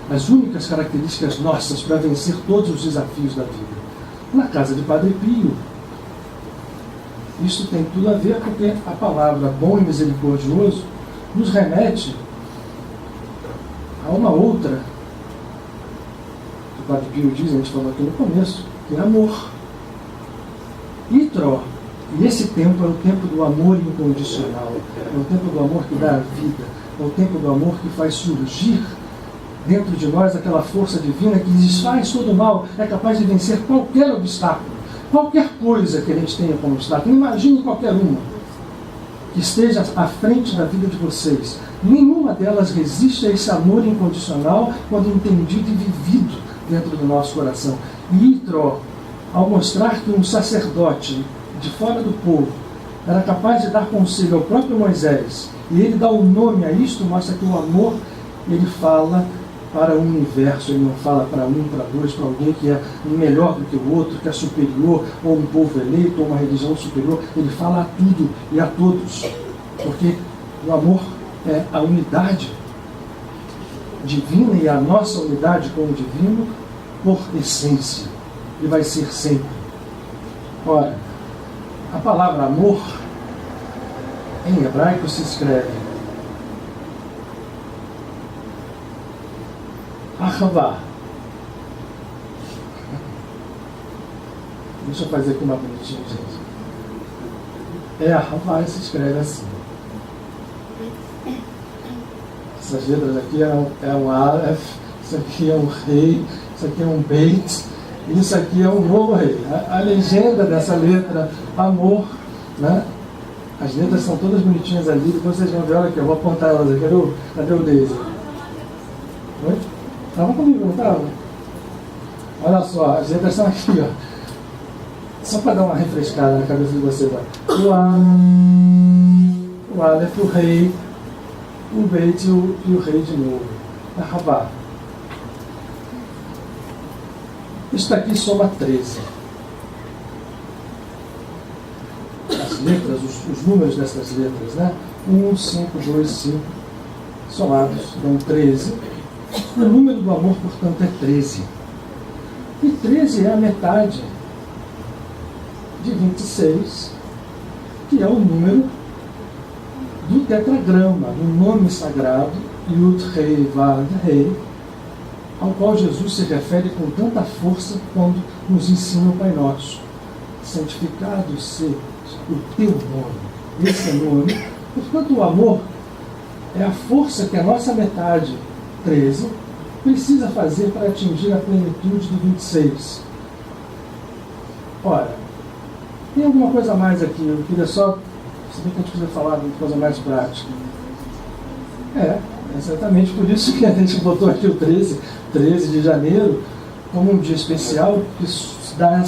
as únicas características nossas para vencer todos os desafios da vida. Na casa de Padre Pio, isso tem tudo a ver porque a palavra bom e misericordioso nos remete a uma outra, que o Padre Pio diz, a gente falou aqui no começo, que é amor. Yitro, E esse tempo é o tempo do amor incondicional, é o tempo do amor que dá a vida, é o tempo do amor que faz surgir dentro de nós aquela força divina que desfaz todo o mal, é capaz de vencer qualquer obstáculo, qualquer coisa que a gente tenha como obstáculo. Imagine qualquer uma que esteja à frente da vida de vocês. Nenhuma delas resiste a esse amor incondicional quando entendido e vivido dentro do nosso coração. E Itró, ao mostrar que um sacerdote de fora do povo era capaz de dar conselho ao próprio Moisés, e ele dá o nome a isto, mostra que o amor, ele fala para o universo, ele não fala para um, para dois, para alguém que é melhor do que o outro, que é superior, ou um povo eleito, ou uma religião superior. Ele fala a tudo e a todos, porque o amor é a unidade divina, e a nossa unidade com o divino por essência, e vai ser sempre. Ora, a palavra amor em hebraico se escreve Ahavá. Deixa eu fazer aqui uma bonitinha, gente. Ahavá e se escreve assim. Essas letras aqui é um Aleph, isso aqui é um rei, isso aqui é um Beit, isso aqui é um novo rei. A legenda dessa letra, amor, né? As letras são todas bonitinhas ali, depois vocês vão ver, olha aqui, eu vou apontar elas aqui. Cadê o Deise? Oi? Estava comigo, não estava? Olha só, as letras são aqui, ó. Só para dar uma refrescada na cabeça de vocês, ó. O Aleph, o rei, o Beit e o rei de novo. A Rabá. Isso aqui soma 13. As letras, os números dessas letras, né? 1, 5, 2, 5, somados dão 13. O número do amor, portanto, é 13. E 13 é a metade de 26, que é o número do tetragrama, do nome sagrado, Yud, Rei, Vav, Rei, ao qual Jesus se refere com tanta força quando nos ensina o Pai Nosso. Santificado seja o teu nome. Esse é o nome. Portanto, o amor é a força que a nossa metade, 13, precisa fazer para atingir a plenitude do 26. Ora, tem alguma coisa a mais aqui? Eu queria só, se bem que a gente precisa falar de uma coisa mais prática. É exatamente por isso que a gente botou aqui o 13 de janeiro, como um dia especial, que dá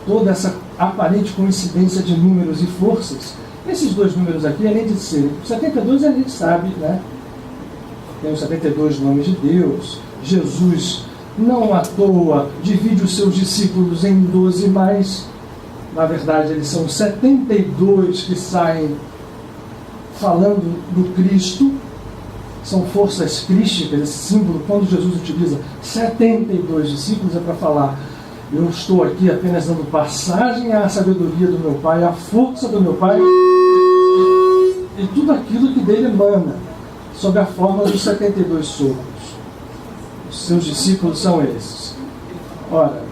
toda essa aparente coincidência de números e forças. Esses dois números aqui, além de serem 72, a gente sabe, né? Tem os 72 nomes de Deus. Jesus, não à toa, divide os seus discípulos em 12, mas, na verdade, eles são 72 que saem falando do Cristo. São forças crísticas, esse símbolo, quando Jesus utiliza 72 discípulos, é para falar: eu estou aqui apenas dando passagem à sabedoria do meu Pai, à força do meu Pai, e tudo aquilo que dele emana, sob a forma dos 72 sopros. Os seus discípulos são esses. Ora,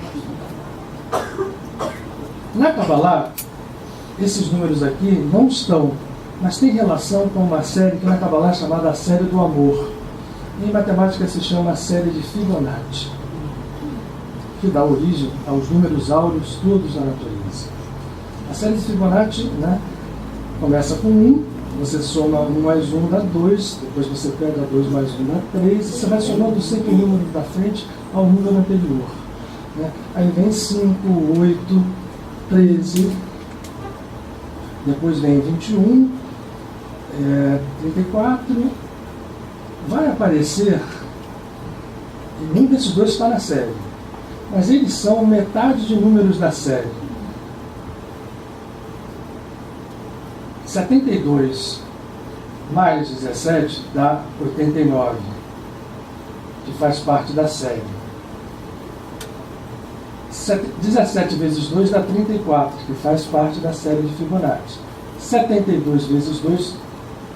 na Kabbalah, esses números aqui não estão, mas tem relação com uma série que na Kabbalah é chamada a série do amor. Em matemática se chama a série de Fibonacci, que dá origem aos números áureos todos da natureza. A série de Fibonacci, né, começa com 1, você soma 1 mais 1 dá 2, depois você pega 2 mais 1 dá 3, e você vai somando sempre o número da frente ao número anterior. Né? Aí vem 5, 8, 13, depois vem 21, 34, vai aparecer, e nenhum desses dois está na série, mas eles são metade de números da série. 72 mais 17 dá 89, que faz parte da série. 17 vezes 2 dá 34, que faz parte da série de Fibonacci. 72 vezes 2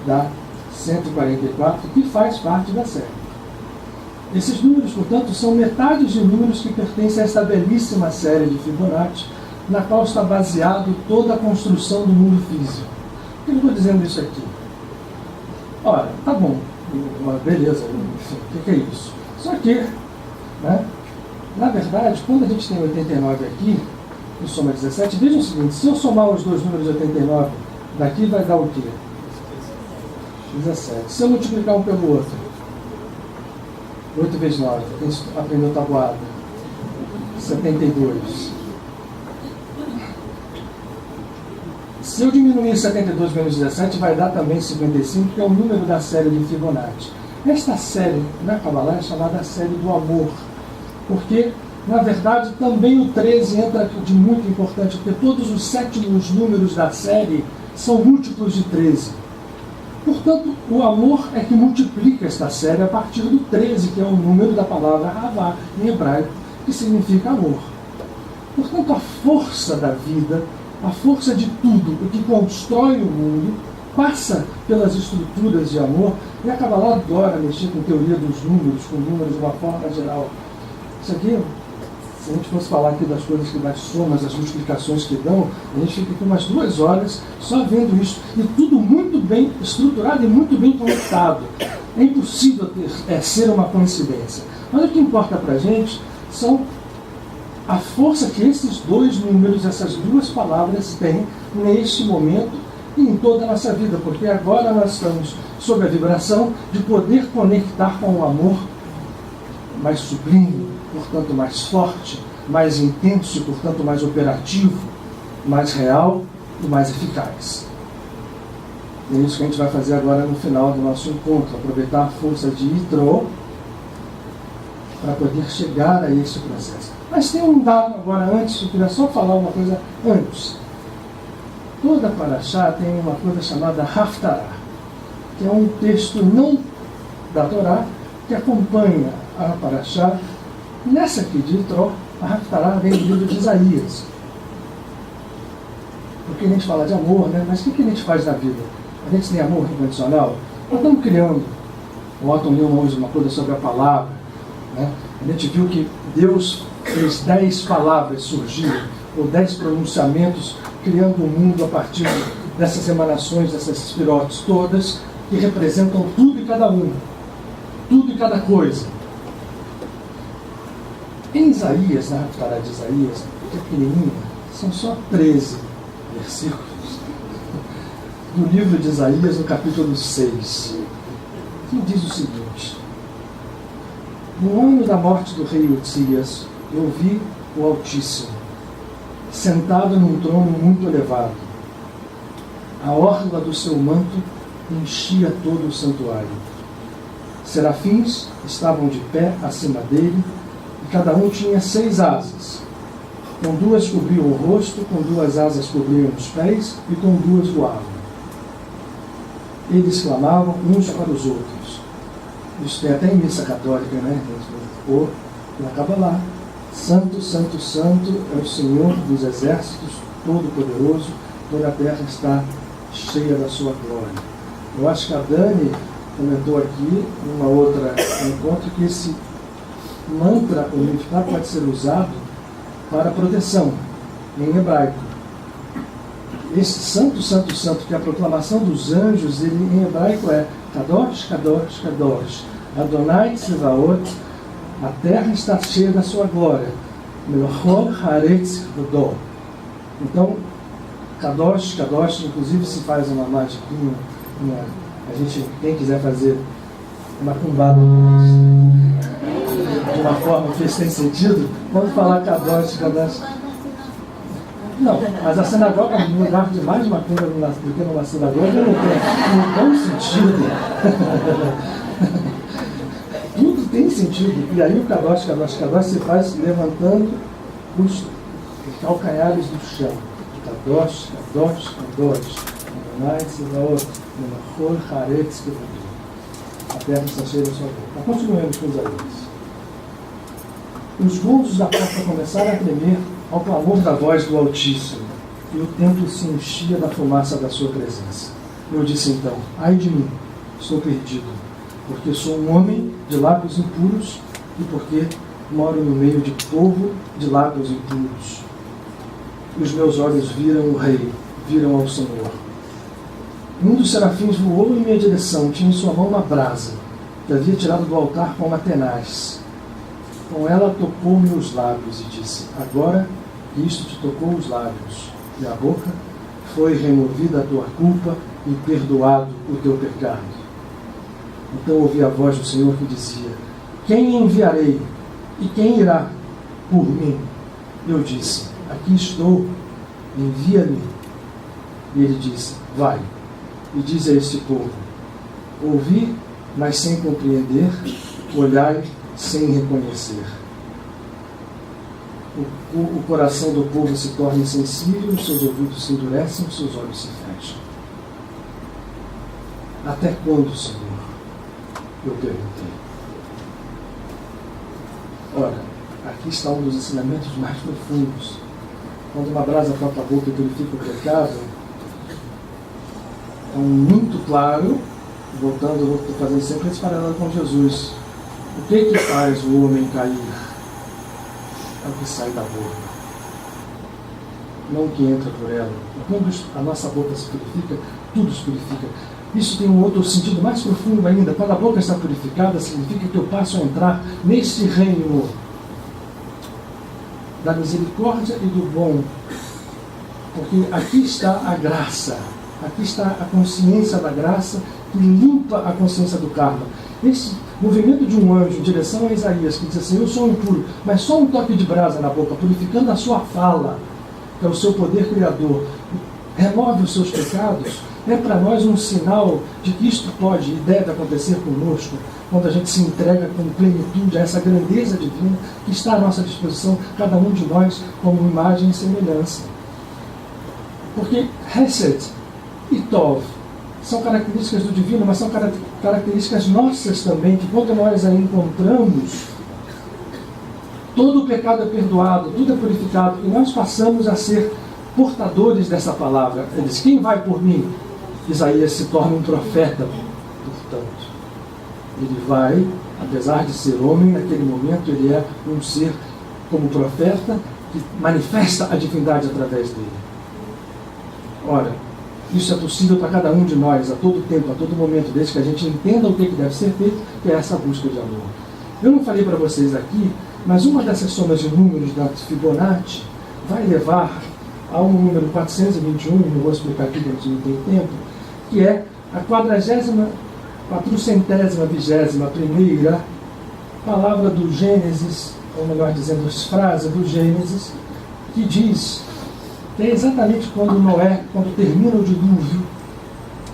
dá 144, que faz parte da série. Esses números, portanto, são metades de números que pertencem a esta belíssima série de Fibonacci, na qual está baseado toda a construção do mundo físico. Por que eu estou dizendo isso aqui? Ora, tá bom, beleza, enfim, o que é isso? Só que, né, na verdade, quando a gente tem 89 aqui, e soma 17, veja o seguinte, se eu somar os dois números de 89, daqui vai dar o quê? 17. Se eu multiplicar um pelo outro, 8 vezes 9, quem aprendeu tabuada? 72. Se eu diminuir 72 menos 17, vai dar também 55, que é o número da série de Fibonacci. Esta série, na Kabbalah, é chamada série do amor, porque, na verdade, também o 13 entra de muito importante, porque todos os sétimos números da série são múltiplos de 13. Portanto, o amor é que multiplica esta série a partir do 13, que é o número da palavra Havá, em hebraico, que significa amor. Portanto, a força da vida, a força de tudo, o que constrói o mundo, passa pelas estruturas de amor, e a Kabbalah adora mexer com teoria dos números, com números de uma forma geral. Isso aqui, se a gente fosse falar aqui das coisas que das somas, as multiplicações que dão, a gente fica aqui umas 2 horas só vendo isso. E tudo muito bem estruturado e muito bem conectado. É impossível ser uma coincidência. Mas o que importa para a gente são a força que esses dois números, essas duas palavras têm neste momento e em toda a nossa vida. Porque agora nós estamos sob a vibração de poder conectar com o amor mais sublime, portanto mais forte, mais intenso e, portanto, mais operativo, mais real e mais eficaz. É isso que a gente vai fazer agora no final do nosso encontro, aproveitar a força de Yitro para poder chegar a esse processo. Mas tem um dado agora antes, eu queria só falar uma coisa antes. Toda Parashá tem uma coisa chamada Haftarah, que é um texto não da Torá, que acompanha a Parashá. Nessa aqui de Yitro, a Haftarah vem do livro de Isaías. Porque a gente fala de amor, né? Mas o que a gente faz na vida? A gente tem amor incondicional? Nós estamos criando. O Otton leu hoje uma coisa sobre a palavra, né? A gente viu que Deus fez 10 palavras surgirem, ou 10 pronunciamentos, criando o mundo a partir dessas emanações, dessas espirotes todas, que representam tudo e cada uma, tudo e cada coisa. Em Isaías, na Haftarah de Isaías, que é pequenininha, são só 13 versículos, do livro de Isaías, no capítulo 6, que diz o seguinte: no ano da morte do rei Uzias, eu vi o Altíssimo, sentado num trono muito elevado. A orla do seu manto enchia todo o santuário. Serafins estavam de pé acima dele, e cada um tinha 6 asas. Com 2 cobriam o rosto, com 2 asas cobriam os pés, e com 2 voavam. Eles clamavam uns para os outros. Isso tem até em missa católica, né? Ou acaba lá. Santo, Santo, Santo é o Senhor dos exércitos, Todo-Poderoso, toda a terra está cheia da sua glória. Eu acho que a Dani comentou aqui, numa outra encontro, que esse mantra unificado pode ser usado para proteção, em hebraico. Esse Santo, Santo, Santo, que é a proclamação dos anjos, ele em hebraico é Kadosh, Kadosh, Kadosh, Adonai Tsevaot, a terra está cheia da sua glória. Melchol Haaretz Rodó. Então, Kadosh, Kadosh, inclusive se faz uma magiquinha, a gente, quem quiser fazer uma cumbada de uma forma que tem sentido, quando falar Kadosh, Kadosh. Não, mas a sinagoga, no lugar de mais macumba do que numa sinagoga, não tem sentido. Tudo tem sentido. E aí o Kadosh, Kadosh, Kadosh se faz levantando os calcanhares do chão. Kadosh, Kadosh, Kadosh. Adonai Tsevaot, Melchol Haaretz Kevodo. A terra está cheia da sua boca. Mas continuemos com os Isaías. Os gondos da porta começaram a tremer ao clamor da voz do Altíssimo, e o templo se enchia da fumaça da sua presença. Eu disse então: ai de mim, estou perdido, porque sou um homem de lábios impuros e porque moro no meio de povo de lábios impuros. os meus olhos viram o Rei, viram ao Senhor. Um dos serafins voou em minha direção, tinha em sua mão uma brasa, que havia tirado do altar com uma tenaz. Com ela tocou-me os lábios e disse: agora isto te tocou os lábios, e a boca foi removida a tua culpa e perdoado o teu pecado. Então ouvi a voz do Senhor que dizia: quem enviarei e quem irá por mim? Eu disse: aqui estou, envia-me. E ele disse: vai, e diz a este povo: ouvi, mas sem compreender, olhai sem reconhecer. O coração do povo se torna insensível, os seus ouvidos se endurecem, os seus olhos se fecham. Até quando, Senhor? Eu perguntei. Ora, aqui está um dos ensinamentos mais profundos. Quando uma brasa toca a boca e purifica o pecado, é muito claro, voltando, eu estou fazendo sempre esse paralelo com Jesus. O que faz o homem cair? É o que sai da boca, não o que entra por ela. Quando a nossa boca se purifica, tudo se purifica. Isso tem um outro sentido mais profundo ainda. Quando a boca está purificada, significa que eu passo a entrar neste reino da misericórdia e do bom. Porque aqui está a graça, aqui está a consciência da graça que limpa a consciência do karma. Esse movimento de um anjo em direção a Isaías, que diz assim: eu sou impuro, mas só um toque de brasa na boca, purificando a sua fala, que é o seu poder criador, remove os seus pecados, é para nós um sinal de que isto pode e deve acontecer conosco, quando a gente se entrega com plenitude a essa grandeza divina que está à nossa disposição, cada um de nós, como imagem e semelhança. Porque Hesed e Tov são características do divino, mas são características nossas também, que quando nós a encontramos, todo o pecado é perdoado, tudo é purificado, e nós passamos a ser portadores dessa palavra. Ele diz: quem vai por mim? Isaías se torna um profeta, portanto. Ele vai, apesar de ser homem, naquele momento ele é um ser como profeta, que manifesta a divindade através dele. Ora, isso é possível para cada um de nós, a todo tempo, a todo momento, desde que a gente entenda o que deve ser feito, que é essa busca de amor. Eu não falei para vocês aqui, mas uma dessas somas de números da Fibonacci vai levar ao número 421, não vou explicar aqui porque não tem tempo, que é a 421ª palavra do Gênesis, ou melhor dizendo, as frases do Gênesis, que diz que é exatamente quando termina o dilúvio,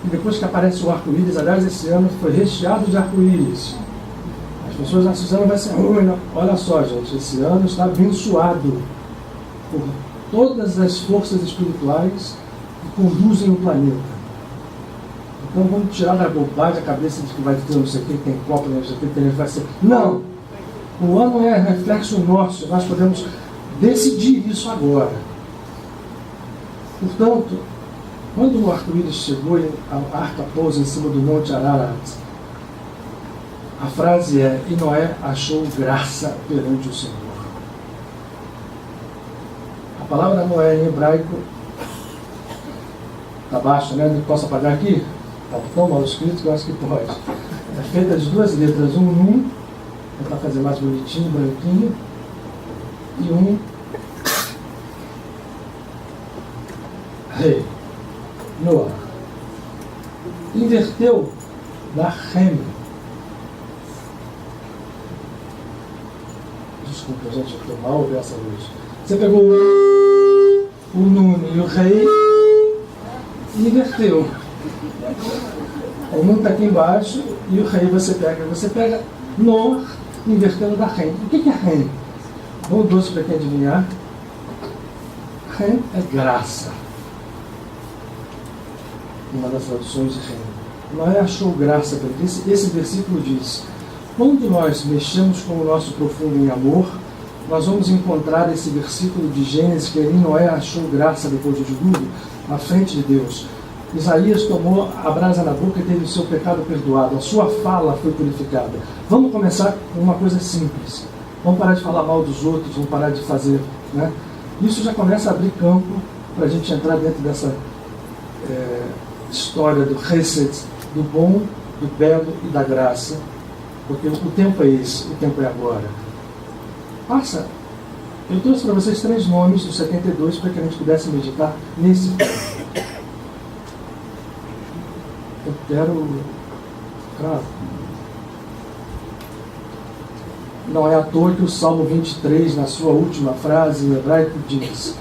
e depois que aparece o arco-íris. Aliás, esse ano foi recheado de arco-íris. As pessoas acham que esse ano vai ser ruim. Olha só, gente, esse ano está abençoado por todas as forças espirituais que conduzem o planeta. Então vamos tirar da bobagem a cabeça de que vai ter não sei o que, tem copo, não sei o que, vai ser. Não! O ano é reflexo nosso, nós podemos decidir isso agora. Portanto, quando o arco-íris chegou e a arca pousa em cima do Monte Ararat, a frase é: e Noé achou graça perante o Senhor. A palavra Noé em hebraico está baixa, né? Não posso apagar aqui? Está tão mal escrito que eu acho que pode. É feita de duas letras, um Nun, para fazer mais bonitinho, branquinho, e um Rei, Noah. Inverteu da Rem. Desculpa, gente, eu estou mal ver essa luz. Você pegou o Nun e o Rei e inverteu. O Nun está aqui embaixo e o Rei você pega Noah invertendo da Rem. O que é Rem? Bom doce para quem adivinhar. Rem é graça. Uma das traduções de Rem. Noé achou graça, porque esse versículo diz: quando nós mexemos com o nosso profundo em amor, nós vamos encontrar esse versículo de Gênesis, que em Noé achou graça depois do dilúvio, à frente de Deus. Isaías tomou a brasa na boca e teve o seu pecado perdoado, a sua fala foi purificada. Vamos começar com uma coisa simples. Vamos parar de falar mal dos outros, vamos parar de fazer, né? Isso já começa a abrir campo para a gente entrar dentro dessa história do Hesed, do bom, do belo e da graça, porque o tempo é esse, o tempo é agora. Eu trouxe para vocês 3 nomes do 72 para que a gente pudesse meditar nesse tempo. Eu quero... Claro, não é à toa que o Salmo 23, na sua última frase em hebraico, diz: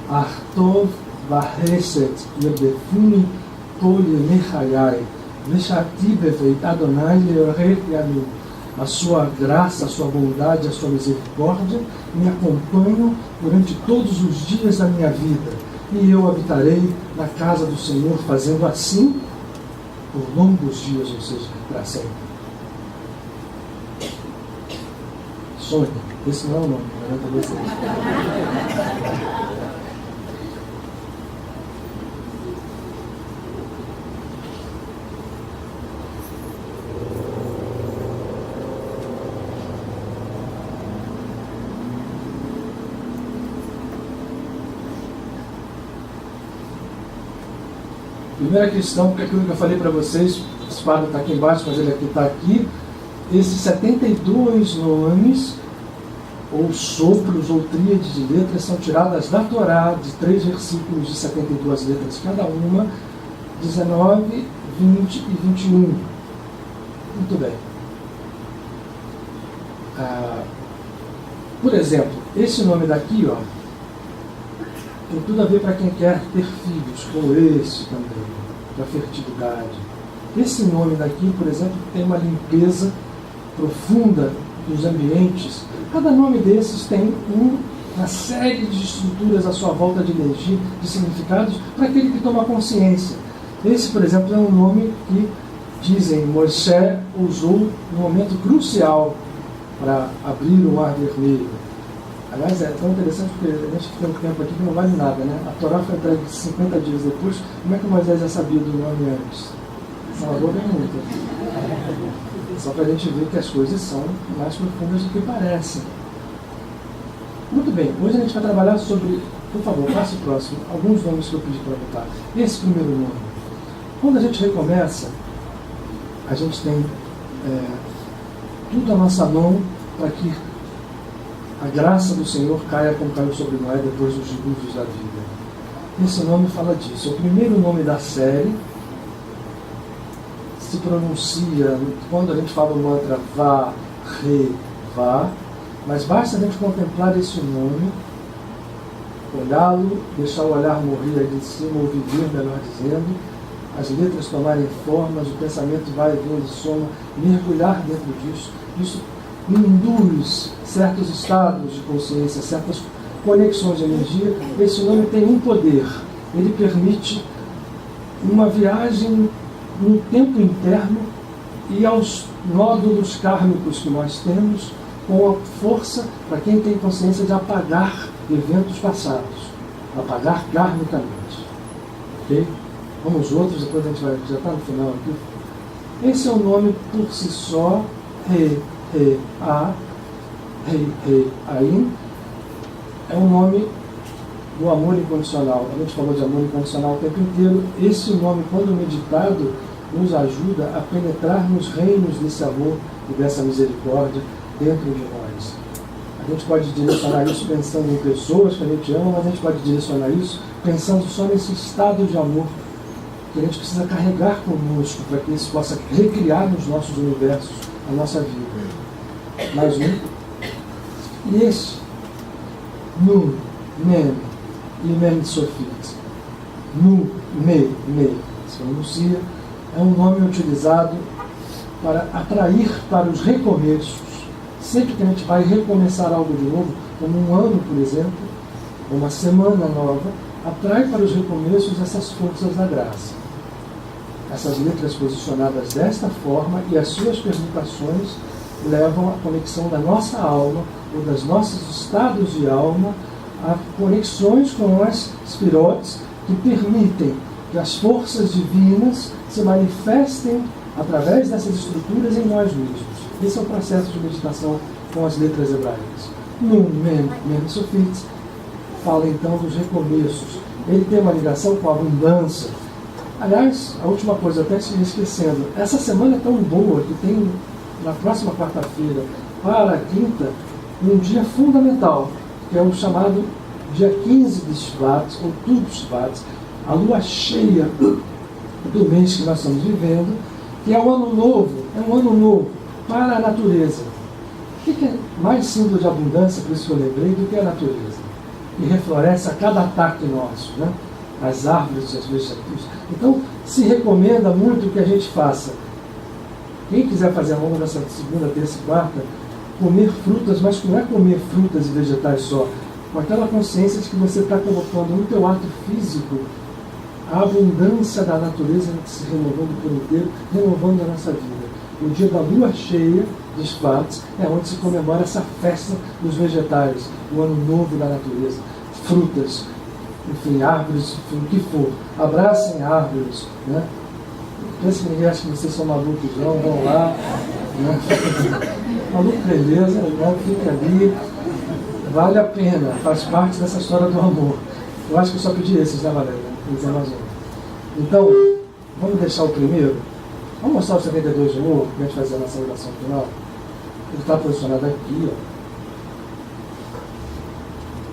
Artov vahesed yebefuni kol yemei hayai veshati beveit Adonai leorei yanu. A sua graça, a sua bondade, a sua misericórdia me acompanham durante todos os dias da minha vida, e eu habitarei na casa do Senhor, fazendo assim por longos dias, ou seja, para sempre. Sônia, esse não é o nome, não é para você. Primeira questão, porque aquilo que eu falei para vocês, esse quadro está aqui embaixo, mas ele está aqui. Esses 72 nomes, ou sopros, ou tríades de letras, são tiradas da Torá, de 3 versículos de 72 letras cada uma, 19, 20 e 21. Muito bem. Por exemplo, esse nome daqui, ó, tem tudo a ver para quem quer ter filhos, como esse também, para fertilidade. Esse nome daqui, por exemplo, tem uma limpeza profunda dos ambientes. Cada nome desses tem uma série de estruturas à sua volta de energia, de significados, para aquele que toma consciência. Esse, por exemplo, é um nome que, dizem, Moisés usou num momento crucial para abrir o Mar Vermelho. Aliás, é tão interessante porque a gente tem um tempo aqui que não vale nada, né? A Torá foi entregue 50 dias depois. Como é que Moisés já sabia do nome antes? Essa é uma boa pergunta. Só para a gente ver que as coisas são mais profundas do que parecem. Muito bem, hoje a gente vai trabalhar sobre, por favor, passe o próximo, alguns nomes que eu pedi para botar. Esse primeiro nome. Quando a gente recomeça, a gente tem tudo à nossa mão para que a graça do Senhor caia como caiu sobre Noé depois dos dilúvios da vida. Esse nome fala disso. É o primeiro nome da série. Se pronuncia, quando a gente fala o mantra Vá, Re, Vá, mas basta a gente contemplar esse nome, olhá-lo, deixar o olhar morrer ali de cima, ou viver, melhor dizendo, as letras tomarem formas, o pensamento vai vindo de soma, mergulhar dentro disso. Isso induz certos estados de consciência, certas conexões de energia. Esse nome tem um poder. Ele permite uma viagem no tempo interno e aos nódulos kármicos que nós temos, com a força, para quem tem consciência, de apagar eventos passados, apagar karmicamente. Ok? Vamos outros, depois a gente vai, já está no final aqui. Esse é o nome por si só, Re-A, Rei-Ain, é um nome do amor incondicional. A gente falou de amor incondicional o tempo inteiro. Esse nome, quando meditado, nos ajuda a penetrar nos reinos desse amor e dessa misericórdia dentro de nós. A gente pode direcionar isso pensando em pessoas que a gente ama, mas a gente pode direcionar isso pensando só nesse estado de amor que a gente precisa carregar conosco para que isso possa recriar nos nossos universos a nossa vida. Mais um. E esse, Nun, Mem, Imem Sofit, Nu, Me, se pronuncia, é um nome utilizado para atrair para os recomeços. Sempre que a gente vai recomeçar algo de novo, como um ano, por exemplo, uma semana nova, atrai para os recomeços essas forças da graça. Essas letras posicionadas desta forma e as suas permutações levam à conexão da nossa alma, ou dos nossos estados de alma, a conexões com as spirotes que permitem que as forças divinas se manifestem através dessas estruturas em nós mesmos. Esse é o processo de meditação com as letras hebraicas. Nun, Mem, Mem, Sofit, fala então dos recomeços. Ele tem uma ligação com a abundância. Aliás, a última coisa, até se esquecendo, essa semana é tão boa que tem na próxima quarta-feira para a quinta um dia fundamental, que é o chamado dia 15 de Shvat, outubro Shvat, a lua cheia do mês que nós estamos vivendo, que é o ano novo, é um ano novo para a natureza. O que é mais símbolo de abundância, por isso que eu lembrei, do que a natureza? Que refloresce a cada ataque nosso, né? As árvores, as vegetações. Então, se recomenda muito que a gente faça. Quem quiser fazer ao longo dessa segunda, terça e quarta, comer frutas, mas não é comer frutas e vegetais só, com aquela consciência de que você está colocando no teu ato físico a abundância da natureza se renovando por inteiro, renovando a nossa vida. O dia da lua cheia de Shvat é onde se comemora essa festa dos vegetais, o ano novo da natureza, frutas, enfim, árvores, enfim, o que for. Abracem árvores, né? Pensa que ninguém acha que vocês são malucos, não, vão lá, né? Maluco, beleza, né? Fica ali, vale a pena, faz parte dessa história do amor. Eu acho que eu só pedi esses, né, Valéria? Os Amazonas. Então, vamos deixar o primeiro. Vamos mostrar o 72 de novo, para a gente fazer a nossa oração final. Ele está posicionado aqui, ó.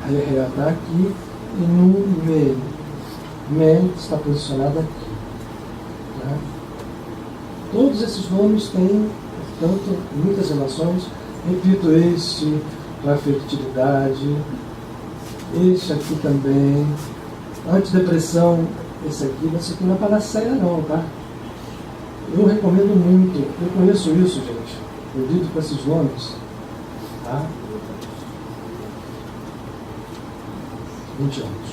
Aí ele está aqui e no meio. Meio está posicionado aqui. Tá? Todos esses nomes têm, portanto, muitas relações. Repito, este para a fertilidade, este aqui também, antidepressão, esse aqui, mas isso aqui não é panaceia não, tá? Eu recomendo muito, eu conheço isso, gente, eu lido com esses nomes, tá? 20 anos.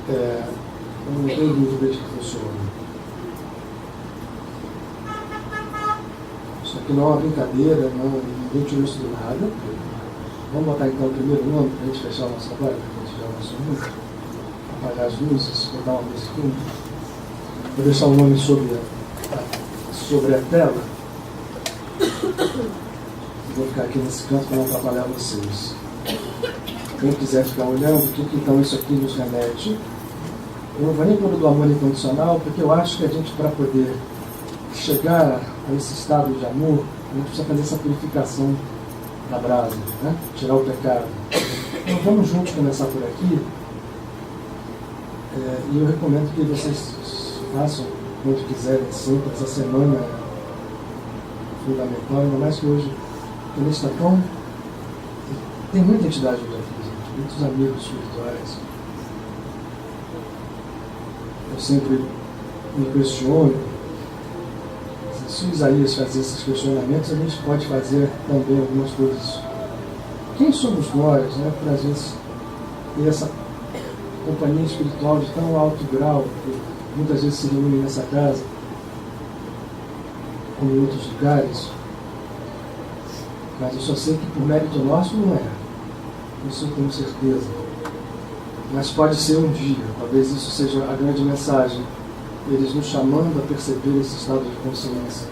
Eu não tenho dúvida de que funciona. Isso aqui não é uma brincadeira, não, ninguém tirou isso do nada. Vamos botar então o primeiro nome para a gente fechar o nosso trabalho, para a gente tirar o nosso número, apagar as luzes, botar uma musiquinha. Vou deixar o nome sobre a tela. Vou ficar aqui nesse canto para não atrapalhar vocês. Quem quiser ficar olhando, o que então isso aqui nos remete? Eu não vou nem pôr do amor incondicional, porque eu acho que a gente, para poder chegar a esse estado de amor, a gente precisa fazer essa purificação da brasa, né? Tirar o pecado. Então vamos juntos começar por aqui. E eu recomendo que vocês façam quando quiserem sempre. Essa semana é fundamental, ainda mais que hoje ele está tão... Tem muita entidade aqui, gente, muitos amigos espirituais. Eu sempre me questiono. Se o Isaías fazer esses questionamentos, a gente pode fazer também algumas coisas. Quem somos nós, né, para às vezes ter essa companhia espiritual de tão alto grau, que muitas vezes se reúne nessa casa, como em outros lugares? Mas eu só sei que por mérito nosso não é. Isso eu tenho certeza. Mas pode ser um dia, talvez isso seja a grande mensagem. Eles nos chamando a perceber esse estado de consciência,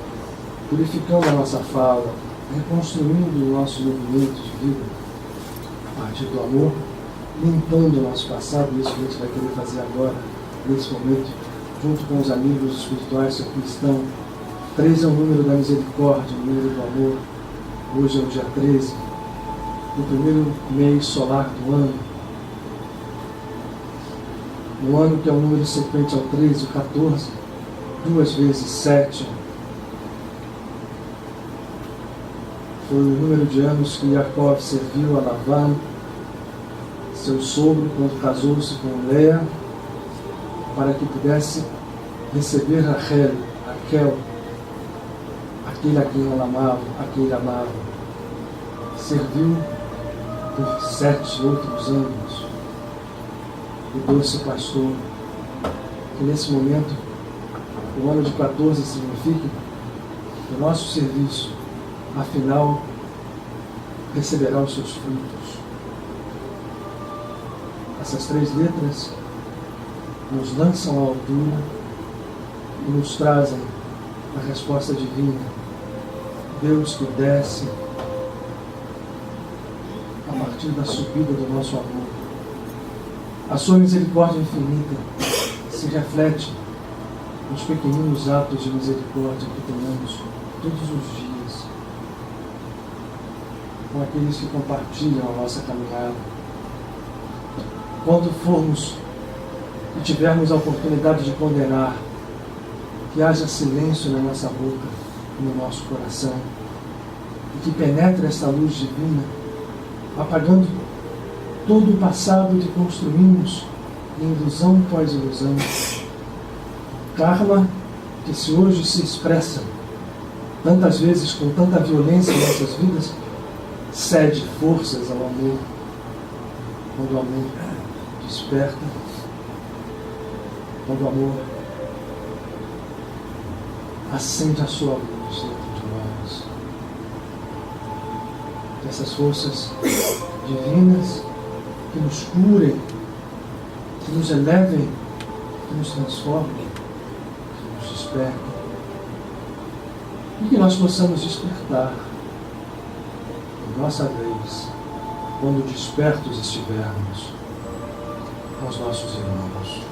purificando a nossa fala, reconstruindo o nosso movimento de vida, a partir do amor, limpando o nosso passado, isso que a gente vai querer fazer agora, nesse momento, junto com os amigos espirituais que aqui estão. 13 é o número da misericórdia, o número do amor. Hoje é o dia 13, o primeiro mês solar do ano. No ano que é o número sequente ao 13, o 14, 2 vezes 7. Foi o número de anos que Yaakov serviu a Lavan, seu sogro, quando casou-se com Leia, para que pudesse receber Raquel, aquele a quem ela amava, a quem ele amava. Serviu por 7 outros anos. O doce pastor, que nesse momento, o ano de 14 significa que o nosso serviço, afinal, receberá os seus frutos. Essas 3 letras nos lançam à altura e nos trazem a resposta divina. Deus que desce a partir da subida do nosso amor. A sua misericórdia infinita se reflete nos pequeninos atos de misericórdia que tenhamos todos os dias com aqueles que compartilham a nossa caminhada. Quando formos e tivermos a oportunidade de condenar, que haja silêncio na nossa boca e no nosso coração, e que penetre esta luz divina, apagando todo o passado que construímos em ilusão após ilusão. Karma que se hoje se expressa tantas vezes com tanta violência em nossas vidas, cede forças ao amor. Quando o amor desperta, quando o amor acende a sua luz dentro de nós. Essas forças divinas que nos curem, que nos elevem, que nos transformem, que nos despertem. E que nós possamos despertar, em nossa vez, quando despertos estivermos, aos nossos irmãos.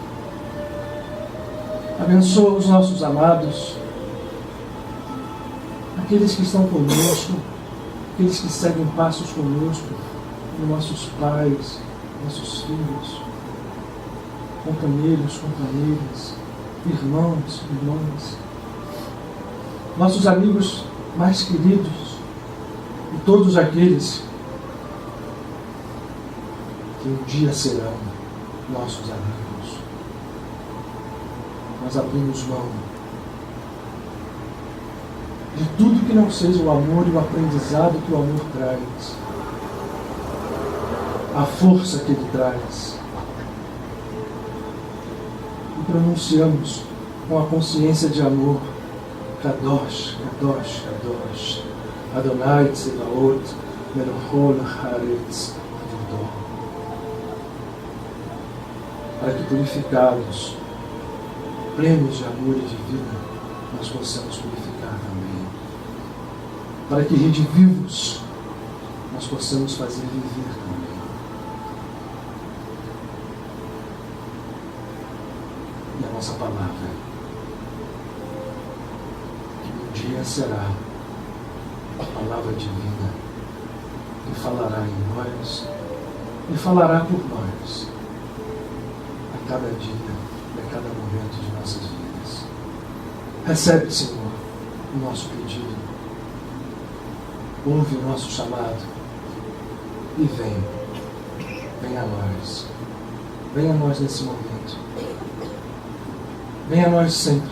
Abençoa os nossos amados, aqueles que estão conosco, aqueles que seguem passos conosco, nossos pais, nossos filhos, companheiros, companheiras, irmãos, irmãs, nossos amigos mais queridos e todos aqueles que um dia serão nossos amigos. Nós abrimos mão de tudo que não seja o amor e o aprendizado que o amor traz, a força que ele traz. E pronunciamos com a consciência de amor: Kadosh, Kadosh, Kadosh, Adonai Tsevaot, Melchol Haaretz Kavodó. Para que purificados, plenos de amor e de vida, nós possamos purificar também. Para que redivivos, nós possamos fazer viver também. E a nossa palavra, que um dia será a palavra divina, que falará em nós e falará por nós, a cada dia e a cada momento de nossas vidas. Recebe, Senhor, o nosso pedido, ouve o nosso chamado e vem a nós. Venha a nós nesse momento. Venha a nós sempre.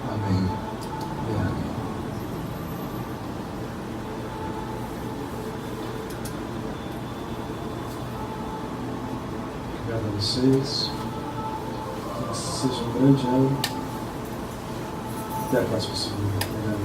Amém. E amém. Obrigado a vocês. Que seja um grande ano. Até a próxima segunda.